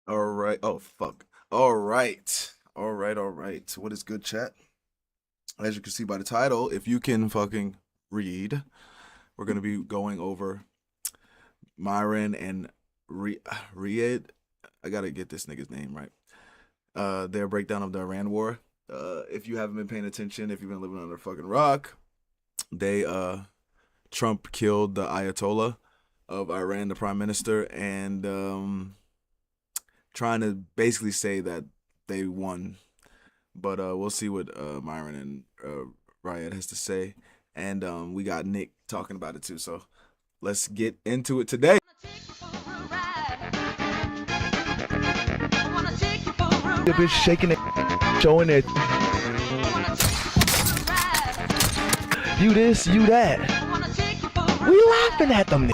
All right. Oh, fuck. All right. All right. All right. What is good, chat? As you can see by the title, if you can fucking read, we're going to be going over Myron and Ryad. I got to get this nigga's name right. Their breakdown of the Iran war. If you haven't been paying attention, if you've been living under a fucking rock, they, Trump killed the Ayatollah of Iran, the prime minister, and, trying to basically say that they won. But we'll see what Myron and Ryad has to say. And we got Nick talking about it too. So let's get into it today. The bitch shaking it, showing it. You this, you that. We laughing at them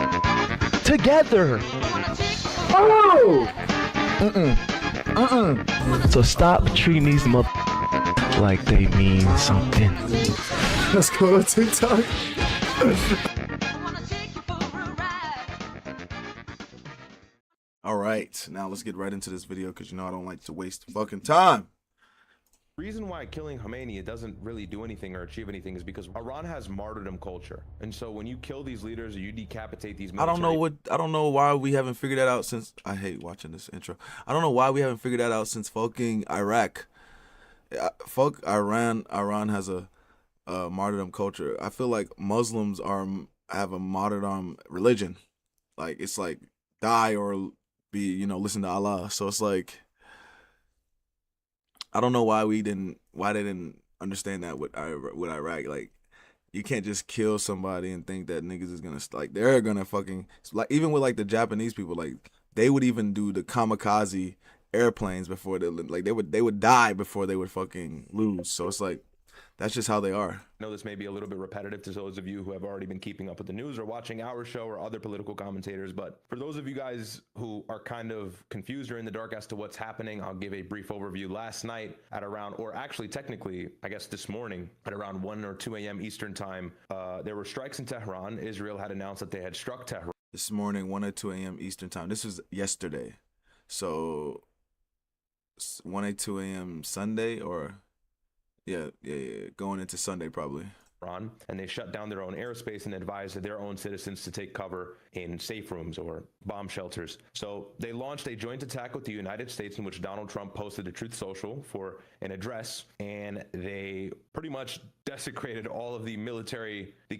together. Oh! So stop treating these mother like they mean something. Let's go to TikTok. All right, now let's get right into this video because you know I don't like to waste fucking time. Reason why killing Khomeini it doesn't really do anything or achieve anything is because Iran has martyrdom culture, and so when you kill these leaders or you decapitate these military... I don't know why we haven't figured that out since... I hate watching this intro. I don't know why we haven't figured that out since fucking Iraq. Fuck Iran. Iran has a martyrdom culture. I feel like Muslims have a martyrdom religion. Like it's like die or be, listen to Allah. So it's like I don't know why they didn't understand that with Iraq. Like, you can't just kill somebody and think that niggas is gonna they're gonna fucking like, even with like the Japanese people, like they would even do the kamikaze airplanes before they would die before they would fucking lose. So it's like that's just how they are. I know this may be a little bit repetitive to those of you who have already been keeping up with the news or watching our show or other political commentators, but for those of you guys who are kind of confused or in the dark as to what's happening, I'll give a brief overview. Last night at around, or actually technically, I guess this morning at around 1 or 2 a.m. Eastern time, there were strikes in Tehran. Israel had announced that they had struck Tehran. This morning, 1 or 2 a.m. Eastern time. This was yesterday. So 1 or 2 a.m. Sunday, or yeah, going into Sunday probably. And they shut down their own airspace and advised their own citizens to take cover in safe rooms or bomb shelters. So they launched a joint attack with the United States in which Donald Trump posted to Truth Social for an address, and they pretty much desecrated all of the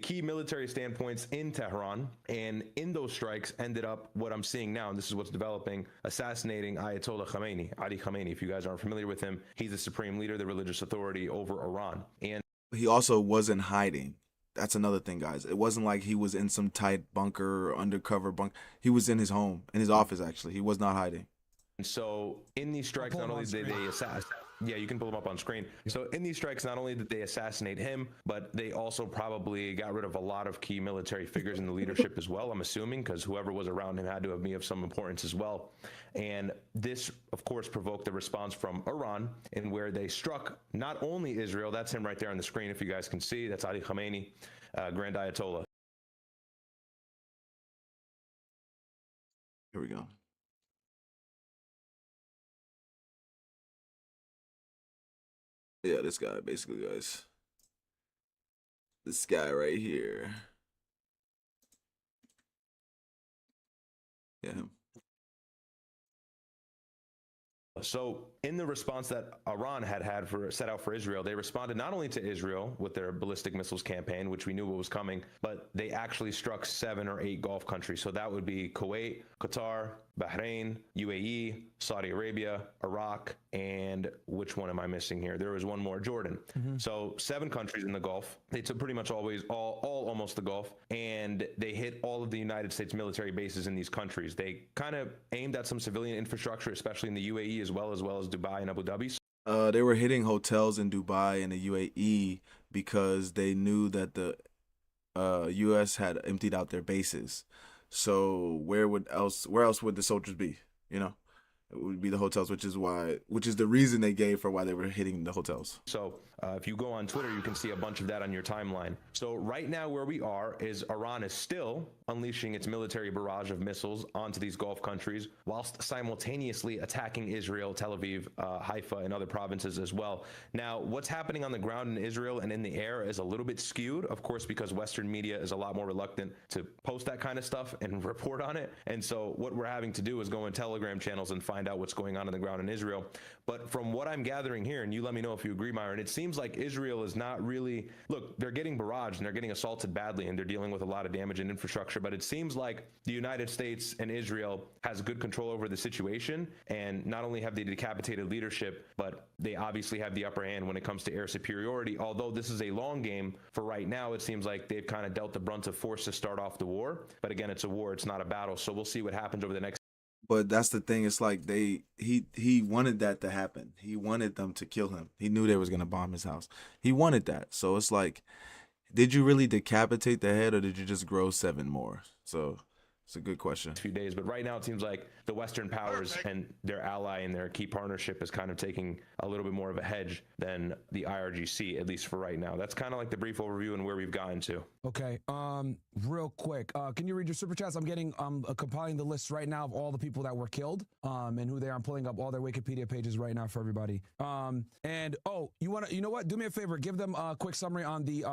key military standpoints in Tehran, and in those strikes ended up what I'm seeing now, and this is what's developing, assassinating Ayatollah Khomeini, Ali Khamenei. If you guys aren't familiar with him, he's the supreme leader, the religious authority over Iran. And he also wasn't hiding. That's another thing, guys. It wasn't like he was in some tight bunker or undercover bunker. He was in his home, in his office, actually. He was not hiding. And so in these strikes, not only did they assassinate... Yeah, you can pull him up on screen. So in these strikes, not only did they assassinate him, but they also probably got rid of a lot of key military figures in the leadership as well, I'm assuming, because whoever was around him had to have been of some importance as well. And this, of course, provoked a response from Iran, in where they struck not only Israel, that's him right there on the screen, if you guys can see, that's Ali Khamenei, Grand Ayatollah. Here we go. Yeah, this guy, basically, guys. This guy right here. Yeah, him. So in the response that Iran had set out for Israel, they responded not only to Israel with their ballistic missiles campaign, which we knew what was coming, but they actually struck 7 or 8 Gulf countries. So that would be Kuwait, Qatar, Bahrain, UAE, Saudi Arabia, Iraq, and which one am I missing here? There was one more, Jordan. So 7 countries in the Gulf. They took pretty much almost the Gulf, and they hit all of the United States military bases in these countries. They kind of aimed at some civilian infrastructure, especially in the UAE as well as Dubai and Abu Dhabi. They were hitting hotels in Dubai and the UAE because they knew that the U.S. had emptied out their bases. So where else would the soldiers be? It would be the hotels, which is the reason they gave for why they were hitting the hotels. So if you go on Twitter, you can see a bunch of that on your timeline. So right now where we are is Iran is still unleashing its military barrage of missiles onto these Gulf countries, whilst simultaneously attacking Israel, Tel Aviv, Haifa, and other provinces as well. Now, what's happening on the ground in Israel and in the air is a little bit skewed, of course, because Western media is a lot more reluctant to post that kind of stuff and report on it. And so what we're having to do is go in Telegram channels and find out what's going on the ground in Israel. But from what I'm gathering here, and you let me know if you agree, Myron, it seems like Israel is not really, look, they're getting barraged and they're getting assaulted badly and they're dealing with a lot of damage in infrastructure, but it seems like the United States and Israel has good control over the situation. And not only have they decapitated leadership, but they obviously have the upper hand when it comes to air superiority. Although this is a long game, for right now, it seems like they've kind of dealt the brunt of force to start off the war. But again, it's a war, it's not a battle. So we'll see what happens over the next. But that's the thing. It's like he wanted that to happen. He wanted them to kill him. He knew they was gonna bomb his house. He wanted that. So it's like, did you really decapitate the head, or did you just grow 7 more? So it's a good question. Few days, but right now it seems like the Western powers and their ally and their key partnership is kind of taking a little bit more of a hedge than the IRGC, at least for right now. That's kind of like the brief overview and where we've gotten to. Okay, real quick, can you read your super chats? I'm compiling the list right now of all the people that were killed, and who they are. I'm pulling up all their Wikipedia pages right now for everybody. And oh, you know what? Do me a favor, give them a quick summary on the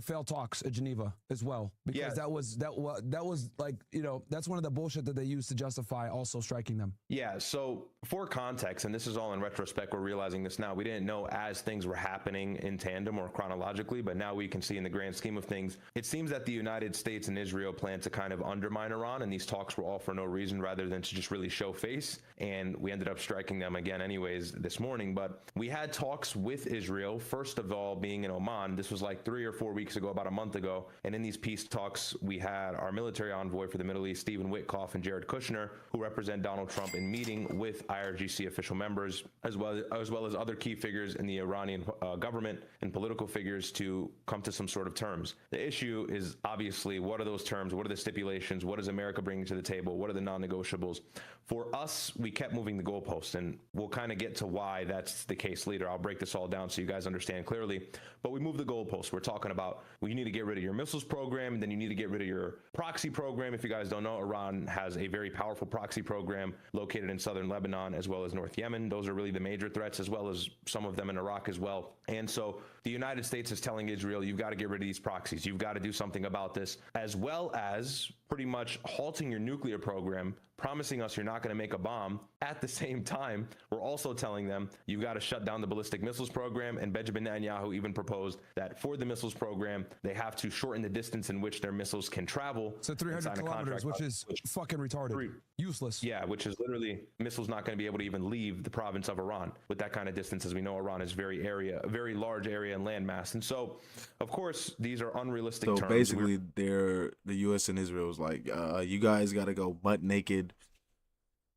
failed talks at Geneva as well, because that was like, you know, that's one of the bullshit that they used to justify also striking them. Yeah, so for context, and this is all in retrospect, we're realizing this now, we didn't know as things were happening in tandem or chronologically, but now we can see in the grand scheme of things, it seems that the United States and Israel plan to kind of undermine Iran, and these talks were all for no reason rather than to just really show face, and we ended up striking them again anyways this morning. But we had talks with Israel, first of all being in Oman. This was like 3 or 4 weeks ago, about a month ago, and in these peace talks, we had our military envoy for the Middle East, Stephen Witkoff, and Jared Kushner, who represent Donald Trump, in meeting with IRGC official members, as well as other key figures in the Iranian government and political figures, to come to some sort of terms. The issue is obviously, what are those terms? What are the stipulations? What is America bringing to the table? What are the non-negotiables? For us, we kept moving the goalposts, and we'll kind of get to why that's the case later. I'll break this all down so you guys understand clearly. But we moved the goalposts. We're talking about, well, you need to get rid of your missiles program, and then you need to get rid of your proxy program. If you guys don't know, Iran has a very powerful proxy program located in southern Lebanon as well as North Yemen. Those are really the major threats, as well as some of them in Iraq as well. And so the United States is telling Israel, you've got to get rid of these proxies. You've got to do something about this, as well as pretty much halting your nuclear program, promising us you're not going to make a bomb. At the same time, we're also telling them you've got to shut down the ballistic missiles program. And Benjamin Netanyahu even proposed that for the missiles program, they have to shorten the distance in which their missiles can travel. So 300 kilometers, which is fucking retarded. Useless. Yeah, which is literally missiles not going to be able to even leave the province of Iran with that kind of distance. As we know, Iran is a very large area and landmass. And so, of course, these are unrealistic terms. So basically, the U.S. and Israel is like, you guys got to go butt naked.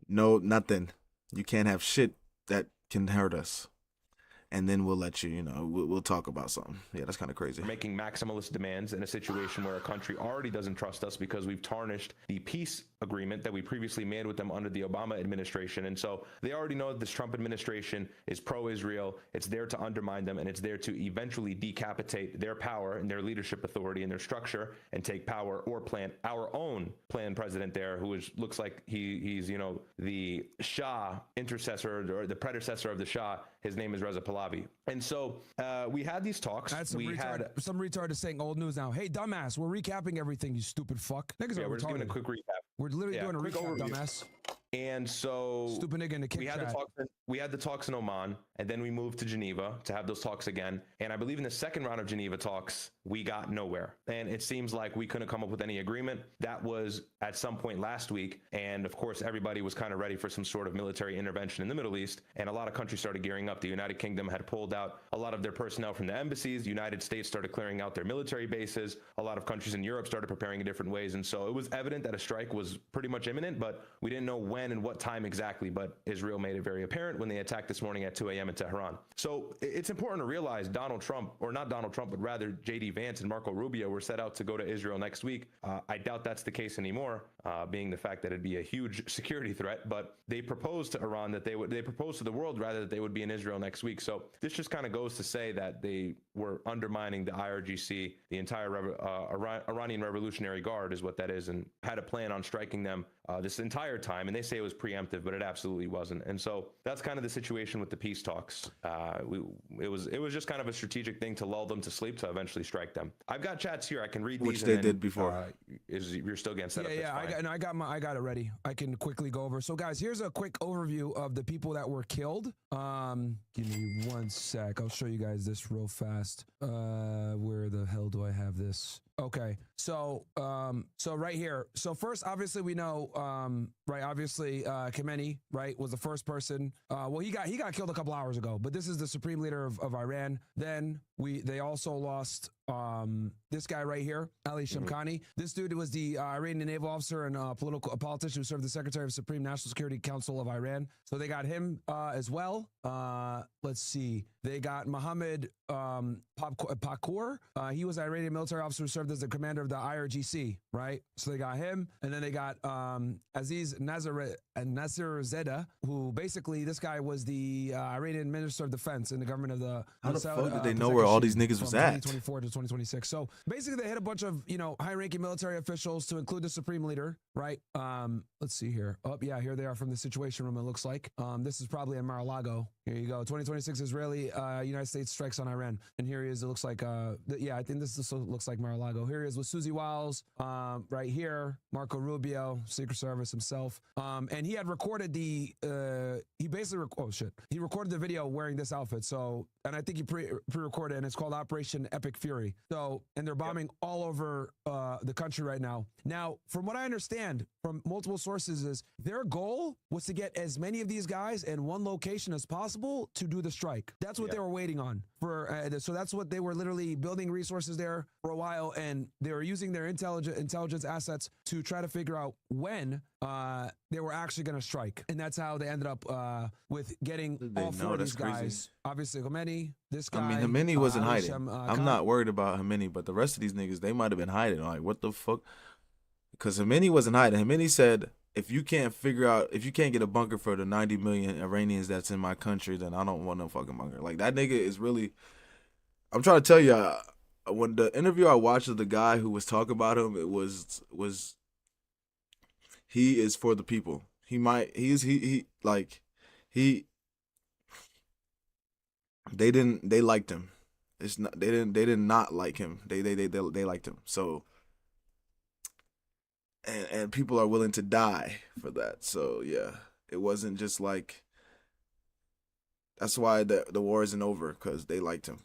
No, nothing. You can't have shit that can hurt us. And then we'll let you, we'll talk about something. Yeah, that's kind of crazy. We're making maximalist demands in a situation where a country already doesn't trust us because we've tarnished the peace agreement that we previously made with them under the Obama administration. And so they already know that this Trump administration is pro-Israel. It's there to undermine them, and it's there to eventually decapitate their power and their leadership authority and their structure and take power, or plant our own planned president there, who looks like he's the Shah intercessor, or the predecessor of the Shah. His name is Reza Pahlavi. And so we had these talks. Some retard is saying old news now. Hey, dumbass, we're recapping everything, you stupid fuck. Niggas are we're just retarded. doing a quick recap. We're literally doing a recap, dumbass. And so stupid nigga in the we had the talks in Oman, and then we moved to Geneva to have those talks again. And I believe in the second round of Geneva talks, we got nowhere. And it seems like we couldn't come up with any agreement. That was at some point last week. And of course, everybody was kind of ready for some sort of military intervention in the Middle East. And a lot of countries started gearing up. The United Kingdom had pulled out a lot of their personnel from the embassies. The United States started clearing out their military bases. A lot of countries in Europe started preparing in different ways. And so it was evident that a strike was pretty much imminent, but we didn't know when and what time exactly. But Israel made it very apparent when they attacked this morning at 2 a.m. p.m. in Tehran. So it's important to realize Donald Trump, or not Donald Trump, but rather J.D. Vance and Marco Rubio were set out to go to Israel next week. I doubt that's the case anymore, being the fact that it'd be a huge security threat. But they proposed to Iran that they proposed to the world rather that they would be in Israel next week. So this just kind of goes to say that they were undermining the IRGC, the entire Iranian Revolutionary Guard is what that is, and had a plan on striking them this entire time. And they say it was preemptive, but it absolutely wasn't. And so that's kind of the situation with the peace talks. It was just kind of a strategic thing to lull them to sleep to eventually strike them. I've got chats here. I can read these. Which they did before. You're still getting set up. Yeah, I got it ready. I can quickly go over. So guys, here's a quick overview of the people that were killed. Give me 1 sec. I'll show you guys this real fast. Where the hell do I have this? Okay, so right here. So first, obviously, we know, right? Obviously, Khamenei, right, was the first person. Well, he got killed a couple hours ago. But this is the supreme leader of Iran. Then they also lost this guy right here, Ali Shamkhani. This dude was the Iranian naval officer and a politician who served as the Secretary of Supreme National Security Council of Iran. So they got him as well. Let's see. They got Mohammed Pakur. He was an Iranian military officer who served as the commander of the IRGC, right? So they got him. And then they got Aziz Nasir-Zeda, who basically, this guy was the Iranian Minister of Defense in the government of the... How the fuck did they know where all these niggas was at? 2024 to 2026. So basically, they hit a bunch of, high-ranking military officials to include the supreme leader, right? Let's see here. Oh, yeah, here they are from the Situation Room, it looks like. This is probably in Mar-a-Lago. Here you go. 2026 Israeli United States strikes on Iran. And here he is. It looks like, I think this looks like Mar-a-Lago. Here he is with Susie Wiles, right here. Marco Rubio, Secret Service himself. And he had recorded he recorded the video wearing this outfit. So, and I think he pre-recorded, and it's called Operation Epic Fury. So, and they're bombing all over the country right now. Now, from what I understand from multiple sources, is their goal was to get as many of these guys in one location as possible to do the strike. That's what they were waiting on for. So that's what they were literally building resources there for a while, and they were using their intelligence assets to try to figure out when they were actually going to strike. And that's how they ended up with getting all four of these guys. Crazy. Obviously, Khamenei, this guy. I mean, Khamenei wasn't hiding. I'm not worried about Khamenei, but the rest of these niggas, they might have been hiding. Like, what the fuck? Because Khamenei wasn't hiding. Khamenei said, if you can't get a bunker for the 90 million Iranians that's in my country, then I don't want no fucking bunker. Like, that nigga is really, I'm trying to tell you, when the interview I watched of the guy who was talking about him, it was he is for the people. They liked him. It's not, they did not like him. They liked him. So, and people are willing to die for that. So yeah, it wasn't just like, that's why the war isn't over, because they liked him.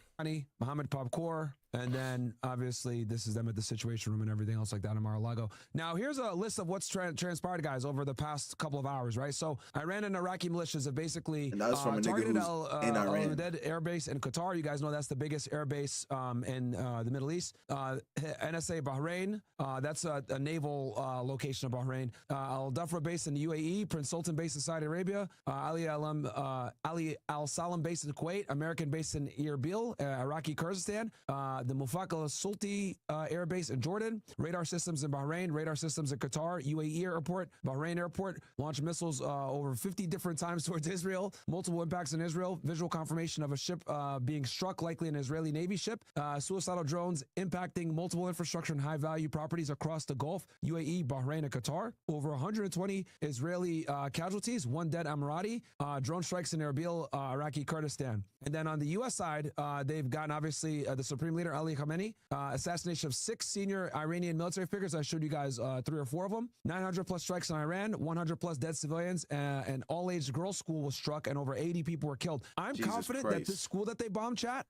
Mohammed Pakur, and then obviously this is them at the Situation Room and everything else like that in Mar-a-Lago. Now here's a list of what's transpired, guys, over the past couple of hours, right? So Iran and Iraqi militias have basically targeted Al-Udeid Air Base in Qatar. You guys know that's the biggest air base in the Middle East. NSA Bahrain, that's a naval location of Bahrain. Al-Dafra base in the UAE, Prince Sultan base in Saudi Arabia, Ali Al-Salam base in Kuwait, American base in Erbil, Iraqi Kurdistan, the Mufaq al-Sulti air base in Jordan, radar systems in Bahrain, radar systems in Qatar, UAE airport, Bahrain airport, launched missiles over 50 different times towards Israel, multiple impacts in Israel, visual confirmation of a ship being struck, likely an Israeli Navy ship, suicidal drones impacting multiple infrastructure and high-value properties across the Gulf, UAE, Bahrain, and Qatar, over 120 Israeli casualties, one dead Emirati, drone strikes in Erbil, Iraqi Kurdistan. And then on the U.S. side, they've gotten, obviously, the Supreme Leader Ali Khamenei, assassination of 6 senior Iranian military figures. I showed you guys 3 or 4 of them. 900 plus strikes in Iran, 100 plus dead civilians, and all-age girls' school was struck, and over 80 people were killed. I'm confident that this school that they bombed, chat,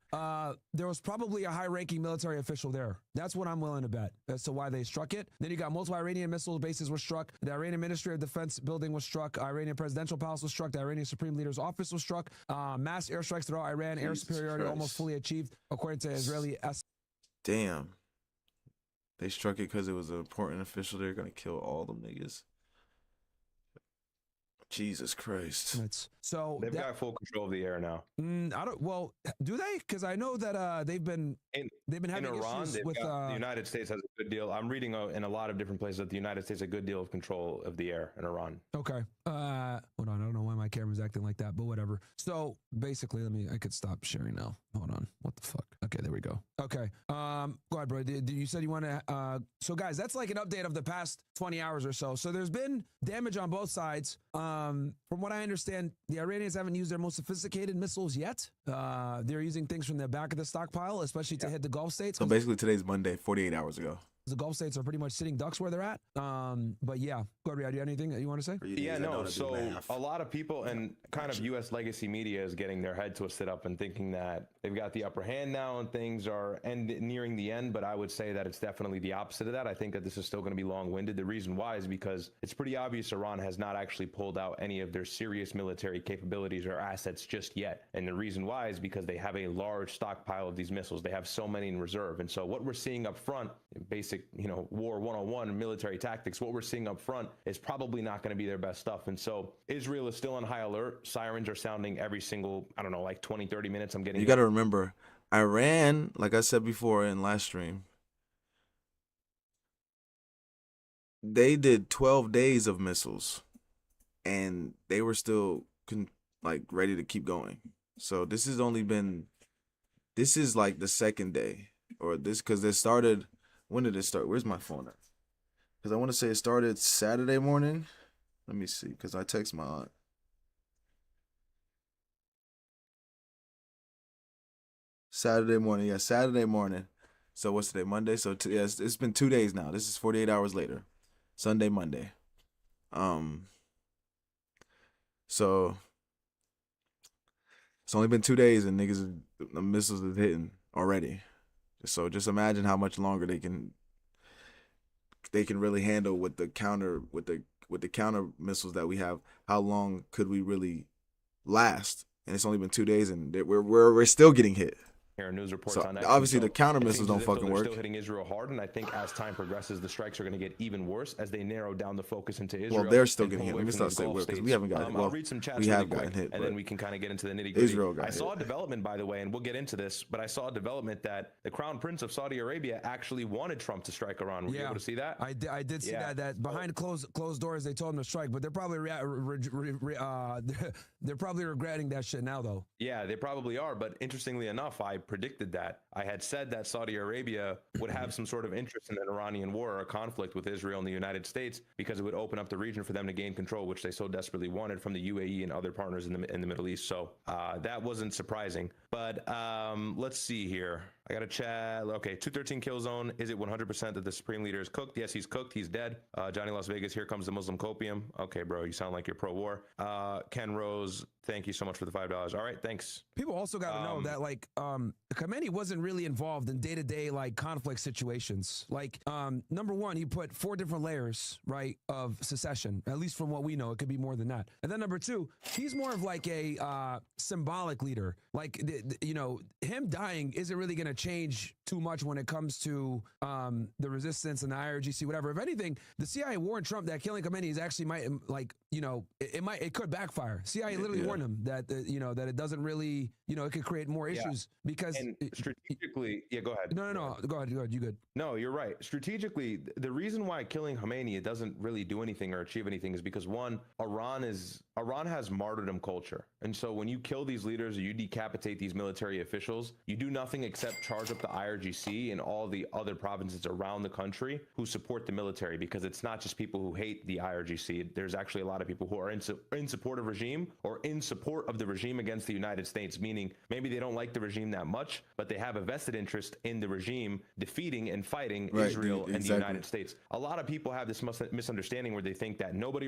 there was probably a high-ranking military official there. That's what I'm willing to bet as to why they struck it. Then you got multiple Iranian missile bases were struck. The Iranian Ministry of Defense building was struck. Iranian presidential palace was struck. The Iranian Supreme Leader's office was struck. Mass airstrikes throughout Iran. Air superiority almost fully achieved, according to Israeli. Damn. They struck it because it was an important official. They're going to kill all them niggas. Jesus Christ. It's so They've got full control of the air now. I don't. Well, do they? Because I know that they've been having in Iran, issues with the United States has a good deal. I'm reading in a lot of different places that the United States has a good deal of control of the air in Iran. Okay. Hold on. I don't know why my camera's acting like that, but whatever. So basically, I could stop sharing now. Hold on. What the fuck? Okay, there we go. Okay. Go ahead, bro. You said you want to. So guys, that's like an update of the past 20 hours or so. So there's been damage on both sides. From what I understand, the Iranians haven't used their most sophisticated missiles yet. They're using things from the back of the stockpile, especially to hit the Gulf states. So basically, today's Monday, 48 hours ago. The Gulf states are pretty much sitting ducks where they're at. But yeah, go ahead, Ryad. Do you have anything that you want to say? Yeah, no. So a lot of people and kind of U.S. legacy media is getting their head twisted up and thinking that they've got the upper hand now and things are nearing the end. But I would say that it's definitely the opposite of that. I think that this is still going to be long-winded. The reason why is because it's pretty obvious Iran has not actually pulled out any of their serious military capabilities or assets just yet. And the reason why is because they have a large stockpile of these missiles. They have so many in reserve. And so what we're seeing up front, basic, war 101 military tactics, what we're seeing up front is probably not going to be their best stuff. And so Israel is still on high alert. Sirens are sounding every single, I don't know, like 20, 30 minutes. I'm getting. You got to remember, Iran, like I said before in last stream, they did 12 days of missiles and they were still ready to keep going. So this is like the second day or this, because it started. When did it start? Where's my phone at? Because I want to say it started Saturday morning. Let me see, because I text my aunt. Saturday morning. Yeah, Saturday morning. So what's today? Monday? So it's been 2 days now. This is 48 hours later. Sunday, Monday. So it's only been 2 days and the missiles are hitting already. So just imagine how much longer they can really handle with the counter missiles that we have. How long could we really last? And it's only been 2 days, and we're still getting hit. News reports So on that. obviously So the counter it missiles seems don't as if fucking they're work. Still hitting Israel hard, and I think as time progresses, the strikes are going to get even worse as they narrow down the focus into Israel. Well, they're still and getting pull hit. away Let me from start these saying Gulf we're, because states. we haven't gotten. Well, I'll read some chats we really have quick, gotten hit, and but then we can kind of get into the nitty gritty. Israel got I saw a hit. development, by the way, and we'll get into this, but I saw a development that the Crown Prince of Saudi Arabia actually wanted Trump to strike Iran. Were you able to see that? I did see that behind closed doors they told him to strike, but they're probably they're probably regretting that shit now though. Yeah, they probably are. But interestingly enough, I predicted that. I had said that Saudi Arabia would have some sort of interest in an Iranian war or a conflict with Israel and the United States because it would open up the region for them to gain control, which they so desperately wanted from the UAE and other partners in the Middle East. So that wasn't surprising. But let's see here. I got to chat. Okay, 213 kill zone. Is it 100% that the Supreme Leader is cooked? Yes, he's cooked. He's dead. Johnny Las Vegas, here comes the Muslim copium. Okay, bro, you sound like you're pro-war. Ken Rose, thank you so much for the $5. All right, thanks. People also got to know that Khamenei wasn't really involved in day-to-day conflict situations. Number one, he put 4 different layers, right, of secession. At least from what we know, it could be more than that. And then number 2, he's more of like a symbolic leader. Him dying isn't really going to change too much when it comes to the resistance and the IRGC, whatever. If anything, the CIA warned Trump that killing Khamenei is actually it could backfire. CIA literally warned him that that it doesn't really it could create more issues because strategically, go ahead. No, go ahead. You good? No, you're right. Strategically, the reason why killing Khamenei it doesn't really do anything or achieve anything is because one, Iran has martyrdom culture, and so when you kill these leaders or you decapitate these military officials, you do nothing except charge up the IRGC and all the other provinces around the country who support the military, because it's not just people who hate the IRGC. There's actually a lot of people who are in support of regime or in support of the regime against the United States, meaning maybe they don't like the regime that much, but they have a vested interest in the regime defeating and fighting Israel and the United States. A lot of people have this misunderstanding where they think that nobody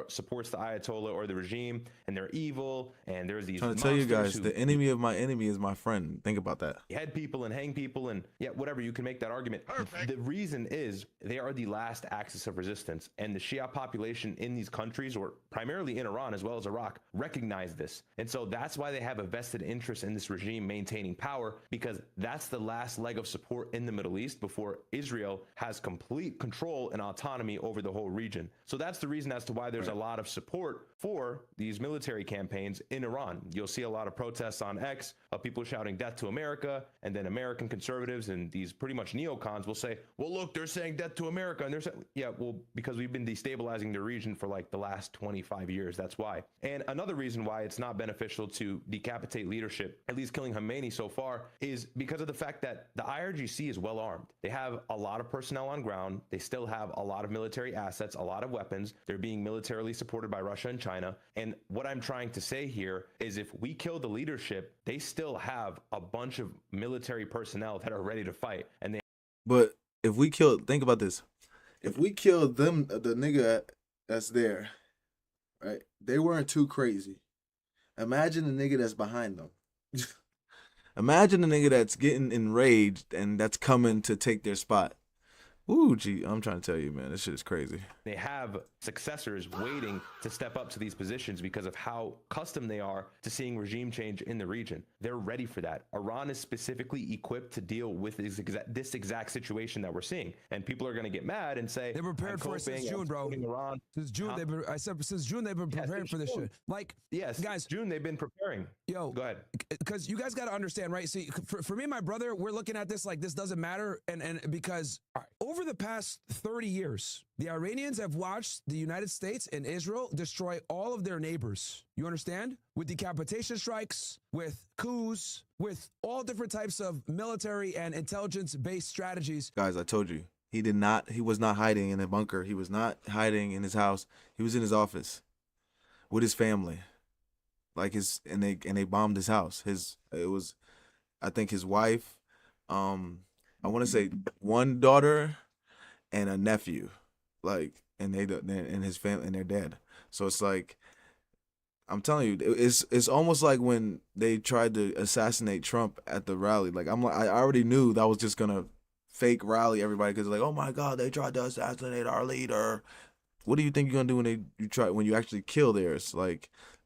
supports the Ayatollah or the regime and they're evil, and there's these trying to tell you guys, the enemy of my enemy is my friend. Think about that. Head people and hang people and whatever, you can make that argument. Perfect. The reason is they are the last axis of resistance, and the Shia population in these countries, or primarily in Iran as well as Iraq, recognize this. And so that's why they have a vested interest in this regime maintaining power, because that's the last leg of support in the Middle East before Israel has complete control and autonomy over the whole region. So that's the reason as to why there's a lot of support for these military campaigns in Iran. You'll see a lot of protests on X of people shouting death to America, and then American conservatives and these pretty much neocons will say, well, look, they're saying death to America. And they're saying, yeah, well, because we've been destabilizing the region for like the last 25 years. That's why. And another reason why it's not beneficial to decapitate leadership, at least killing Khomeini so far, is because of the fact that the IRGC is well armed. They have a lot of personnel on ground. They still have a lot of military assets, a lot of weapons. They're being militarily supported by Russia and China. And what I'm trying to say here is if we kill the leadership, they still have a bunch of military personnel that are ready to fight. And But if we kill, think about this. If we kill them, the nigga that's there, right? They weren't too crazy. Imagine the nigga that's behind them. Imagine the nigga that's getting enraged and that's coming to take their spot. Ooh, gee, I'm trying to tell you, man, this shit is crazy. they have successors waiting to step up to these positions because of how accustomed they are to seeing regime change in the region. They're ready for that. Iran is specifically equipped to deal with this exact situation that we're seeing. And people are going to get mad and say, they were prepared for it since June, bro. Iran. Since June, since June they've been preparing for this shit. Like, yes, guys, June they've been preparing. Yo, go ahead. Because you guys got to understand, right? See, for me and my brother, we're looking at this like this doesn't matter, and because over the past 30 years, the Iranians have watched the United States and Israel destroy all of their neighbors. You understand? With decapitation strikes, with coups, with all different types of military and intelligence-based strategies. Guys, I told you, he was not hiding in a bunker. He was not hiding in his house. He was in his office with his family. And they bombed his house. I think his wife, I want to say one daughter and a nephew, and his family, and they're dead. So it's like, I'm telling you, it's almost like when they tried to assassinate Trump at the rally. I already knew that was just gonna fake rally everybody because oh my God, they tried to assassinate our leader. What do you think you're gonna do when you actually kill theirs?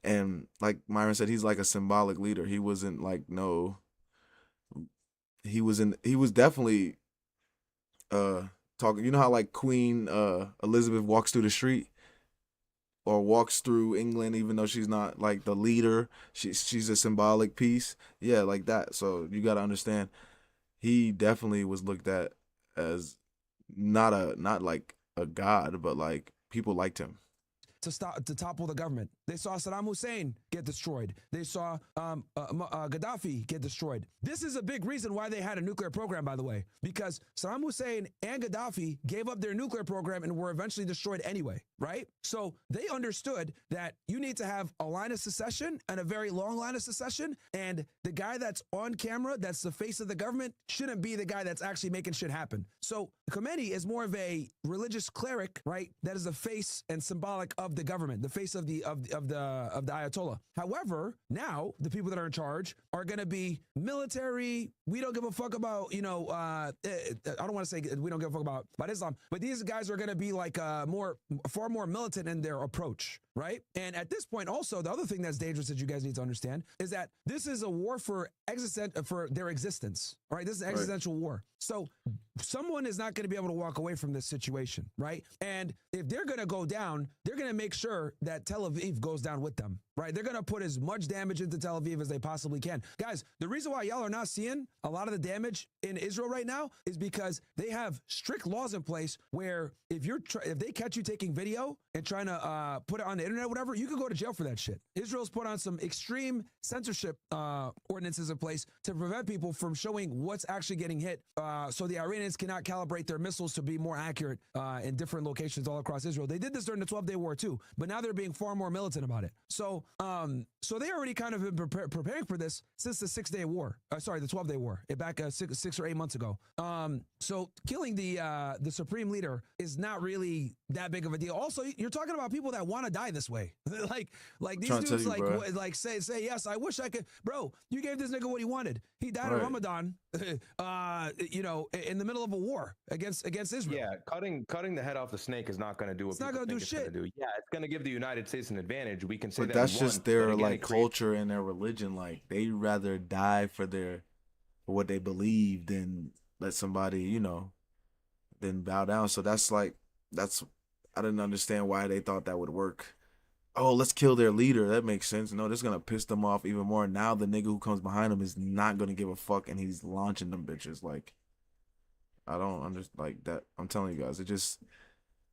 And like Myron said, he's like a symbolic leader. He wasn't he was definitely talking. You know how Queen Elizabeth walks through the street or walks through England, even though she's not the leader. She's a symbolic piece. Yeah, like that. So you got to understand, he definitely was looked at as not like a god, but people liked him. To topple the government. They saw Saddam Hussein get destroyed. They saw Gaddafi get destroyed. This is a big reason why they had a nuclear program, by the way, because Saddam Hussein and Gaddafi gave up their nuclear program and were eventually destroyed anyway, right? So they understood that you need to have a line of secession and a very long line of secession, and the guy that's on camera, that's the face of the government, shouldn't be the guy that's actually making shit happen. So Khomeini is more of a religious cleric, right? That is the face and symbolic of the government, the face of the Ayatollah. However, now the people that are in charge are going to be military. We don't give a fuck about, I don't want to say we don't give a fuck about Islam, but these guys are going to be far more militant in their approach, right? And at this point, also the other thing that's dangerous that you guys need to understand is that this is a war for their existence. All right, this is an existential war. So someone is not going to be able to walk away from this situation, right? And if they're going to go down, they're going to make sure that Tel Aviv goes down with them, right? They're going to put as much damage into Tel Aviv as they possibly can. Guys, the reason why y'all are not seeing a lot of the damage in Israel right now is because they have strict laws in place where if they catch you taking video and trying to put it on the internet or whatever, you could go to jail for that shit. Israel's put on some extreme censorship ordinances in place to prevent people from showing what's actually getting hit, so the Iranians cannot calibrate their missiles to be more accurate in different locations all across Israel. They did this during the 12-day war too, but now they're being far more militant about it. So they already kind of been preparing for this since the 6-day war. The 12-day war, back 6 or 8 months ago. So killing the supreme leader is not really that big of a deal. Also, you're talking about people that want to die this way. like these dudes say yes, I wish I could. Bro, you gave this nigga what he wanted. He died in Ramadan, in the middle of a war against Israel. Yeah, cutting the head off the snake is not going to do what it's not going to do shit. Yeah, it's going to give the United States an advantage. We can say but that. That's just their culture and their religion. They rather die for what they believe than let somebody, then bow down. So that's I didn't understand why they thought that would work. oh, let's kill their leader. That makes sense. No, this is gonna piss them off even more. Now the nigga who comes behind him is not gonna give a fuck, and he's launching them bitches. Like, I don't understand like that. I'm telling you guys, it just,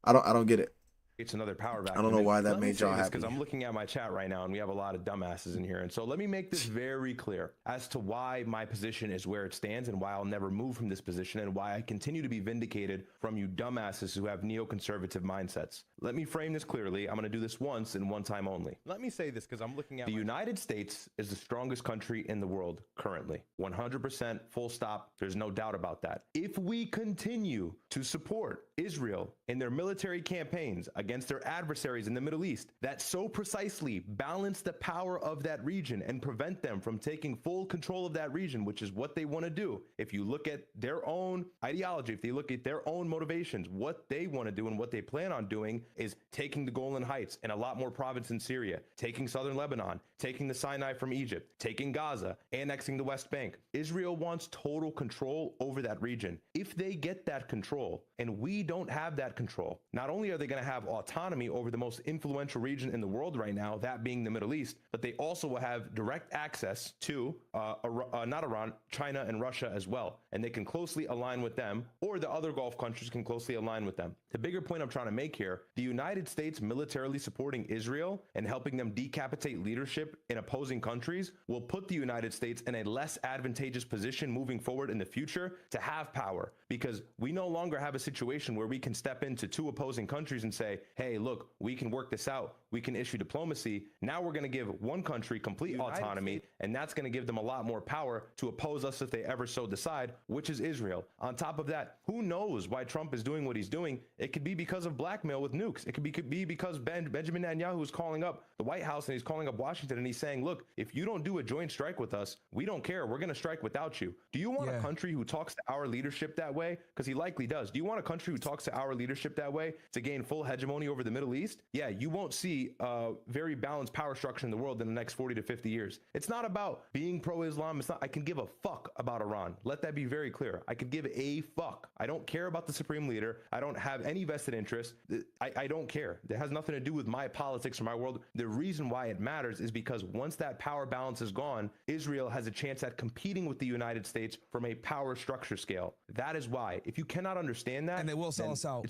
I don't get it. It's another power vacuum. I don't know why that Let me made say y'all this, happy. because I'm looking at my chat right now, and we have a lot of dumbasses in here. And so let me make this very clear as to why my position is where it stands, and why I'll never move from this position, and why I continue to be vindicated from you dumbasses who have neoconservative mindsets. Let me frame this clearly. I'm going to do this once and one time only. Let me say this, because I'm looking at the United States is the strongest country in the world currently. 100%, full stop. There's no doubt about that. If we continue to support Israel in their military campaigns against their adversaries in the Middle East that so precisely balance the power of that region and prevent them from taking full control of that region, which is what they want to do. If you look at their own ideology, if they look at their own motivations, what they want to do and what they plan on doing is taking the Golan Heights and a lot more province in Syria, taking southern Lebanon, taking the Sinai from Egypt, taking Gaza, annexing the West Bank. Israel wants total control over that region. If they get that control and we don't have that control, not only are they going to have autonomy over the most influential region in the world right now, that being the Middle East, but they also will have direct access to not Iran, China and Russia as well. And they can closely align with them, or the other Gulf countries can closely align with them. The bigger point I'm trying to make here, the United States militarily supporting Israel and helping them decapitate leadership in opposing countries will put the United States in a less advantageous position moving forward in the future to have power, because we no longer have a situation where we can step into two opposing countries and say, hey, look, we can work this out. We can issue diplomacy. Now we're going to give one country complete autonomy, and that's going to give them a lot more power to oppose us if they ever so decide, which is Israel. On top of that, who knows why Trump is doing what he's doing? It could be because of blackmail with nukes. It could be because Benjamin Netanyahu is calling up the White House and he's calling up Washington and he's saying, look, if you don't do a joint strike with us, we don't care. We're going to strike without you. Do you want a country who talks to our leadership that way? Because he likely does. Do you want a country who talks to our leadership that way to gain full hegemony over the Middle East? Yeah, you won't see a very balanced power structure in the world in the next 40 to 50 years. It's not about being pro-Islam. It's not, I can give a fuck about Iran. Let that be very clear. I could give a fuck. I don't care about the supreme leader. I don't have any vested interest. I don't care. It has nothing to do with my politics or my world. The reason why it matters is because once that power balance is gone, Israel has a chance at competing with the United States from a power structure scale. That is why. If you cannot understand that, and they will sell us out.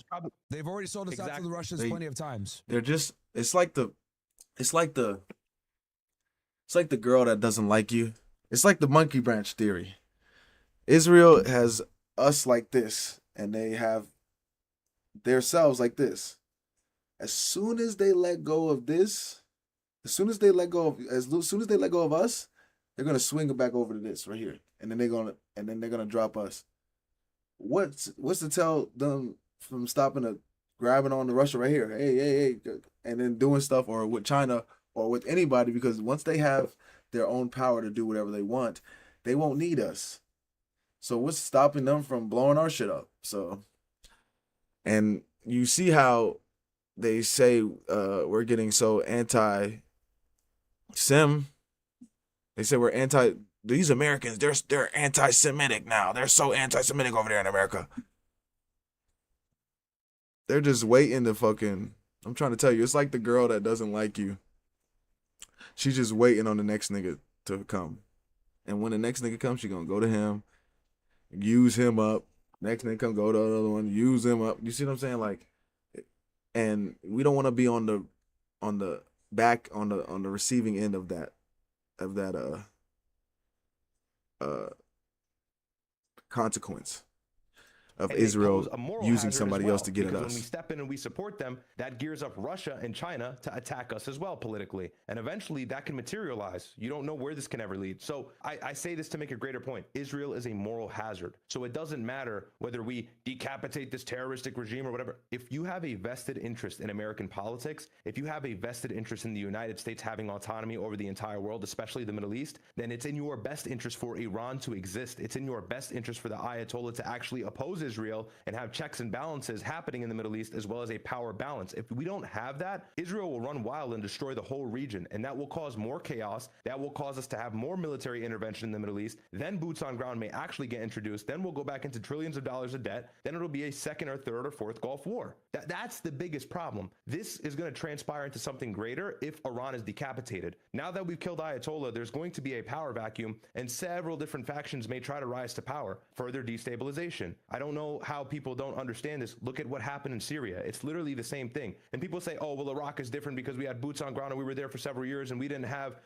They've already sold us out to the Russians plenty of times. They're just, it's like the girl that doesn't like you. It's like the monkey branch theory. Israel has us like this, and they have themselves like this. As soon as they let go of this, as soon as they let go of us, they're gonna swing it back over to this right here, and then they're gonna drop us. What's to tell them from stopping grabbing on to Russia right here? Hey, and then doing stuff, or with China or with anybody, because once they have their own power to do whatever they want, they won't need us. So what's stopping them from blowing our shit up? So, and you see how they say we're getting so anti-Sim. They say we're anti. These Americans, they're anti-Semitic now. They're so anti-Semitic over there in America. They're just waiting to fucking. I'm trying to tell you, it's like the girl that doesn't like you. She's just waiting on the next nigga to come. And when the next nigga comes, she gonna go to him, use him up. Next nigga come, go to the other one, use him up. You see what I'm saying? Like, and we don't want to be on the receiving end of that consequence of Israel using somebody else to get at us. When we step in and we support them, that gears up Russia and China to attack us as well politically. And eventually that can materialize. You don't know where this can ever lead. So I say this to make a greater point. Israel is a moral hazard. So it doesn't matter whether we decapitate this terroristic regime or whatever. If you have a vested interest in American politics, if you have a vested interest in the United States having autonomy over the entire world, especially the Middle East, then it's in your best interest for Iran to exist. It's in your best interest for the Ayatollah to actually oppose Israel and have checks and balances happening in the Middle East, as well as a power balance. If we don't have that, Israel will run wild and destroy the whole region, and that will cause more chaos. That will cause us to have more military intervention in the Middle East. Then boots on ground may actually get introduced. Then we'll go back into trillions of dollars of debt. Then it'll be a second or third or fourth Gulf War. That's the biggest problem. This is going to transpire into something greater if Iran is decapitated. Now that we've killed Ayatollah, there's going to be a power vacuum, and several different factions may try to rise to power. Further destabilization. I don't know how people don't understand this. Look at what happened in Syria. It's literally the same thing. And people say, oh, well, Iraq is different because we had boots on ground and we were there for several years and we didn't have,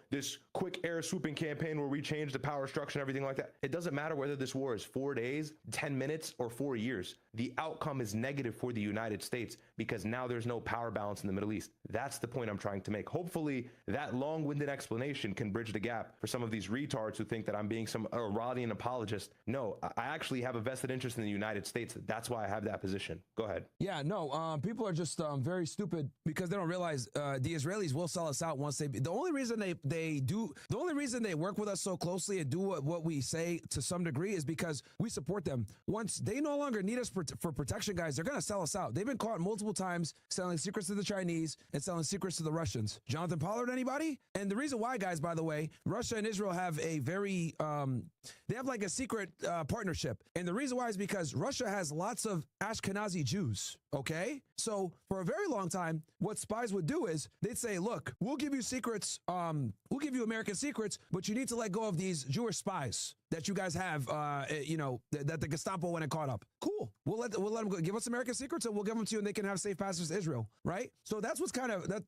this quick air swooping campaign where we changed the power structure and everything like that. It doesn't matter whether this war is 4 days, 10 minutes, or 4 years. The outcome is negative for the United States because now there's no power balance in the Middle East. That's the point I'm trying to make. Hopefully that long-winded explanation can bridge the gap for some of these retards who think that I'm being some Iranian apologist. No, I actually have a vested interest in the United States. That's why I have that position. Go ahead. Yeah, no, people are just very stupid because they don't realize the Israelis will sell us out once the only reason the only reason they work with us so closely and do what we say to some degree is because we support them. Once they no longer need us for protection, guys, they're going to sell us out. They've been caught multiple times selling secrets to the Chinese and selling secrets to the Russians. Jonathan Pollard, anybody? And the reason why, guys, by the way, Russia and Israel have a very, they have like a secret partnership. And the reason why is because Russia has lots of Ashkenazi Jews, okay? So for a very long time, what spies would do is they'd say, look, we'll give you secrets, we'll give you American secrets, but you need to let go of these Jewish spies that you guys have, that the Gestapo went and caught up. Cool. We'll let them go. Give us American secrets and we'll give them to you and they can have safe passage to Israel, right? So that's what's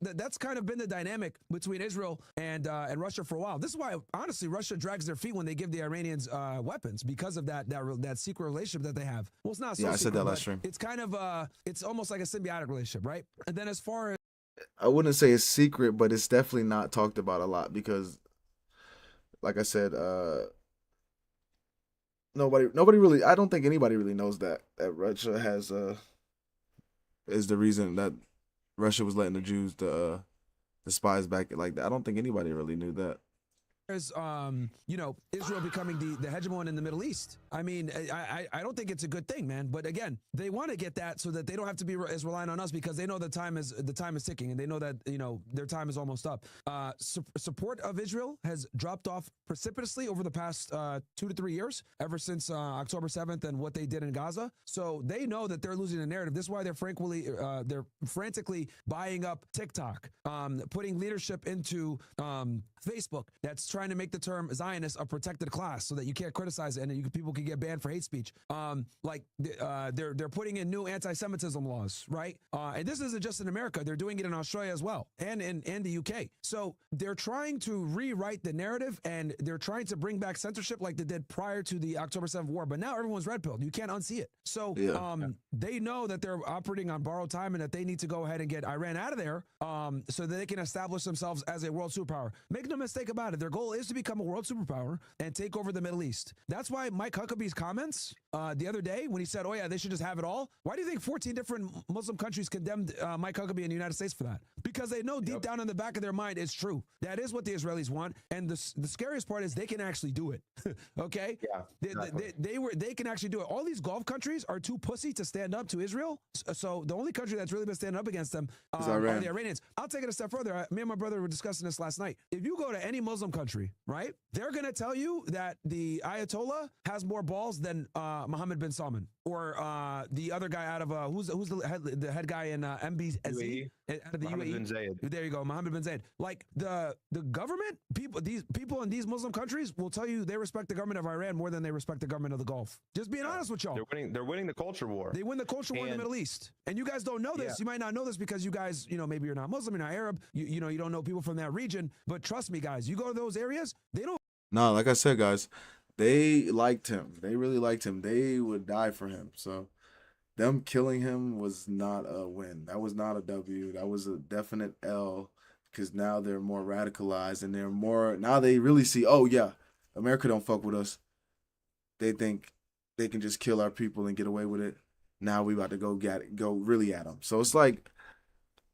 that's kind of been the dynamic between Israel and Russia for a while. This is why, honestly, Russia drags their feet when they give the Iranians weapons because of that secret relationship that they have. Well, it's not so Yeah, I said that last secret, stream. it's kind of, it's almost like a symbiotic relationship, right? And then as far as I wouldn't say it's secret, but it's definitely not talked about a lot because, like I said, nobody really. I don't think anybody really knows that Russia has is the reason that Russia was letting the Jews the spies back like that. I don't think anybody really knew that. Israel becoming the hegemon in the Middle East. I mean, I don't think it's a good thing, man. But again, they want to get that so that they don't have to be as reliant on us because they know the time is ticking and they know that their time is almost up. Support of Israel has dropped off precipitously over the past 2 to 3 years, ever since October 7th and what they did in Gaza. So they know that they're losing the narrative. This is why they're frantically buying up TikTok, putting leadership into Facebook that's trying to make the term Zionist a protected class so that you can't criticize it and people can get banned for hate speech. They're putting in new anti-Semitism laws, right? And this isn't just in America. They're doing it in Australia as well and in the UK. So they're trying to rewrite the narrative and they're trying to bring back censorship like they did prior to the October 7th war. But now everyone's red-pilled. You can't unsee it. So they know that they're operating on borrowed time and that they need to go ahead and get Iran out of there so that they can establish themselves as a world superpower. Make no mistake about it. Their goal is to become a world superpower and take over the Middle East. That's why Mike Huckabee's comments the other day when he said, oh yeah, they should just have it all. Why do you think 14 different Muslim countries condemned Mike Huckabee in the United States for that? Because they know deep down in the back of their mind it's true. That is what the Israelis want. And the scariest part is they can actually do it. Okay? Yeah. Exactly. They can actually do it. All these Gulf countries are too pussy to stand up to Israel. So the only country that's really been standing up against them are the Iranians. I'll take it a step further. Me and my brother were discussing this last night. If you go to any Muslim country, right, they're going to tell you that the Ayatollah has more balls than Mohammed bin Salman or the other guy out of who's the head guy in MBZ out of the Mohammed UAE. bin Zayed. There you go, Mohammed bin Zayed. Like the government these people in these Muslim countries will tell you they respect the government of Iran more than they respect the government of the Gulf. Just being honest with y'all. They're winning the culture war. They win the culture war in the Middle East. And you guys don't know this. Yeah. You might not know this because you guys, maybe you're not Muslim, you're not Arab, you don't know people from that region. But trust me, guys, you go to those areas, they don't. No, like I said, guys, they liked him. They really liked him. They would die for him. So them killing him was not a win. That was not a W. That was a definite L because now they're more radicalized and now they really see, oh yeah, America don't fuck with us. They think they can just kill our people and get away with it. Now we about to go really at them. So it's like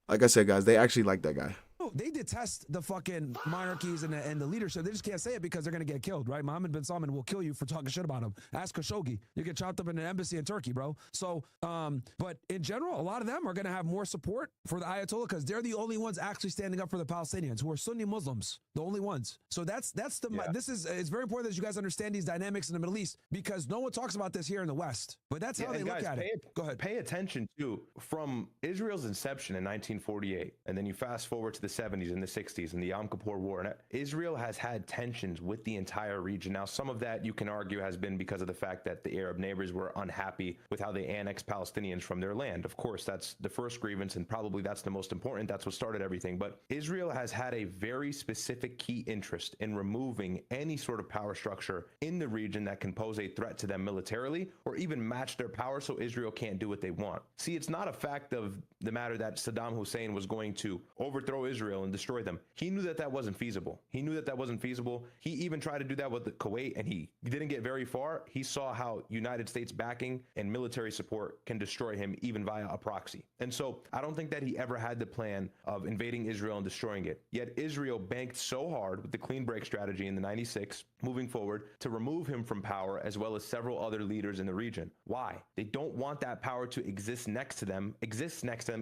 I said, guys, they actually like that guy. they detest the fucking monarchies and the leadership. They just can't say it because they're gonna get killed, right? Mohammed bin Salman will kill you for talking shit about him. Ask Khashoggi. You get chopped up in an embassy in Turkey, bro. So, but in general, a lot of them are gonna have more support for the Ayatollah because they're the only ones actually standing up for the Palestinians, who are Sunni Muslims, the only ones. So that's the this is it's very important that you guys understand these dynamics in the Middle East because no one talks about this here in the West. But that's how they look at it. Go ahead. Pay attention to from Israel's inception in 1948, and then you fast forward to the 70s and the 60s and the Yom Kippur War. And Israel has had tensions with the entire region. Now, some of that you can argue has been because of the fact that the Arab neighbors were unhappy with how they annexed Palestinians from their land. Of course, that's the first grievance, and probably that's the most important. That's what started everything. But Israel has had a very specific key interest in removing any sort of power structure in the region that can pose a threat to them militarily or even match their power so Israel can't do what they want. See, it's not a fact of the matter that Saddam Hussein was going to overthrow Israel and destroy them. He knew that that wasn't feasible. He knew that that wasn't feasible. He even tried to do that with the Kuwait, and he didn't get very far. He saw how United States backing and military support can destroy him even via a proxy. And so I don't think that he ever had the plan of invading Israel and destroying it. Yet Israel banked so hard with the clean break strategy in the 96 moving forward to remove him from power, as well as several other leaders in the region. Why? They don't want that power to exist next to them,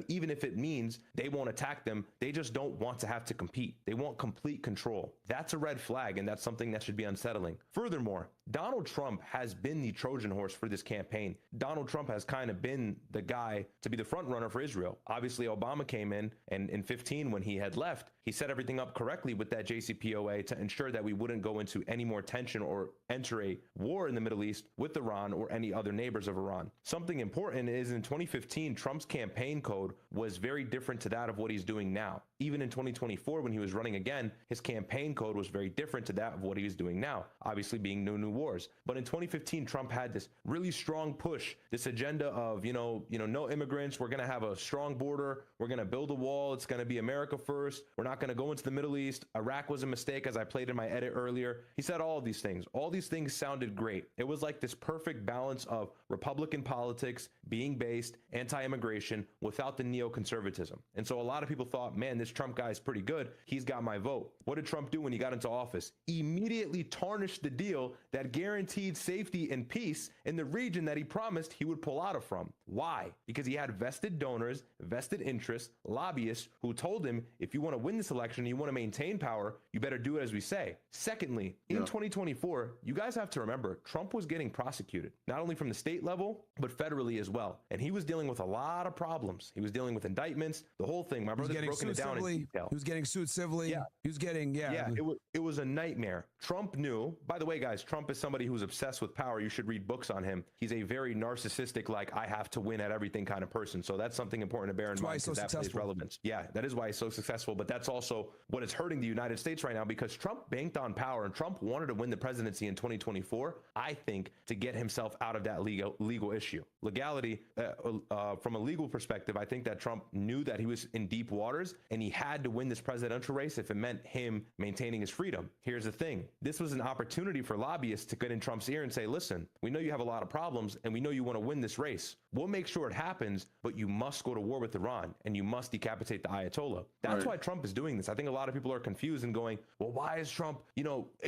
even if it means they won't attack them. They just don't want to have to compete. They want complete control. That's a red flag, and that's something that should be unsettling. Furthermore, Donald Trump has been the Trojan horse for this campaign. Donald Trump has kind of been the guy to be the front runner for Israel. Obviously, Obama came in, and in 15, when he had left, he set everything up correctly with that JCPOA to ensure that we wouldn't go into any more tension or enter a war in the Middle East with Iran or any other neighbors of Iran. Something important is in 2015, Trump's campaign code was very different to that of what he's doing now. Even in 2024, when he was running again, his campaign code was very different to that of what he was doing now, obviously being no new wars. But in 2015, Trump had this really strong push, this agenda of, no immigrants. We're going to have a strong border. We're going to build a wall. It's going to be America first. We're not going to go into the Middle East. Iraq was a mistake, as I played in my edit earlier. He said all of these things. All these things sounded great. It was like this perfect balance of Republican politics being based, anti-immigration, without the neoconservatism. And so a lot of people thought, man, this Trump guy is pretty good. He's got my vote. What did Trump do when he got into office? Immediately tarnished the deal that guaranteed safety and peace in the region that he promised he would pull out of from. Why? Because he had vested donors, vested interests, lobbyists who told him, if you want to win this election, you want to maintain power, you better do it as we say. Secondly, in 2024, you guys have to remember, Trump was getting prosecuted, not only from the state level, but federally as well. And he was dealing with a lot of problems. He was dealing with indictments, the whole thing. My brother's broken it down in detail. He was getting sued civilly. Yeah. He was getting, it was a nightmare. Trump knew, by the way, guys, Trump is somebody who's obsessed with power. You should read books on him. He's a very narcissistic, like, I have to win at everything kind of person. So that's something important to bear in mind, because that plays relevance. Yeah, that is why he's so successful. But that's also what is hurting the United States right now, because Trump banked on power, and Trump wanted to win the presidency in 2024, I think, to get himself out of that legal issue. Legality, from a legal perspective, I think that Trump knew that he was in deep waters, and he had to win this presidential race if it meant him maintaining his freedom. Here's the thing. This was an opportunity for lobbyists to get in Trump's ear and say, listen, we know you have a lot of problems, and we know you want to win this race. We'll make sure it happens, but you must go to war with Iran, and you must decapitate the Ayatollah. That's why Trump is doing this. I think a lot of people are confused and going, well, why is Trump,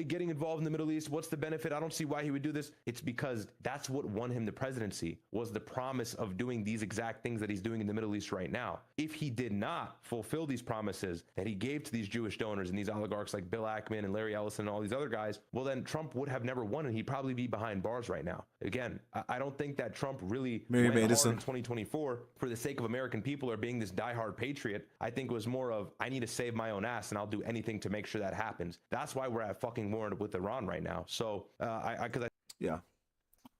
getting involved in the Middle East? What's the benefit? I don't see why he would do this. It's because that's what won him the presidency, was the promise of doing these exact things that he's doing in the Middle East right now. If he did not fulfill these promises that he gave to these Jewish donors and these oligarchs like Bill Ackman and Larry Ellison and all these other guys, well, then Trump would have never won, and he'd probably be behind bars right now. Again, I don't think that Trump really went hard in 2024 for the sake of American people or being this diehard patriot. I think it was more of, I need to save my own ass, and I'll do anything to make sure that happens. That's why we're at fucking war with Iran right now. So, yeah.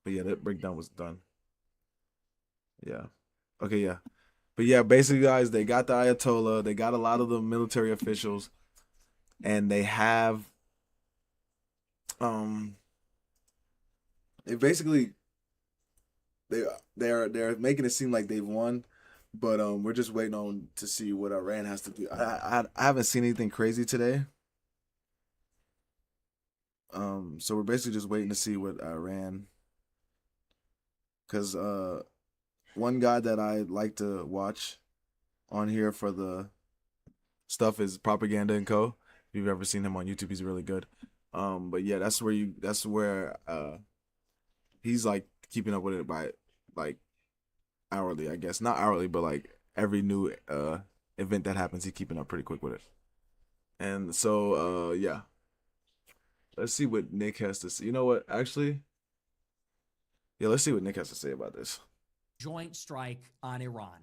But yeah, that breakdown was done. Yeah. Okay, yeah. But yeah, basically, guys, they got the Ayatollah, they got a lot of the military officials, and they have it basically they're making it seem like they've won, but we're just waiting on to see what Iran has to do. I haven't seen anything crazy today. So we're basically just waiting to see what Iran, because one guy that I like to watch on here for the stuff is Propaganda and Co. If you've ever seen him on YouTube, he's really good. But yeah, that's where he's like keeping up with it by like hourly, I guess. Not hourly, but like every new event that happens, he's keeping up pretty quick with it. And so yeah. Let's see what Nick has to say. You know what? Actually, yeah, let's see what Nick has to say about this. Joint strike on Iran.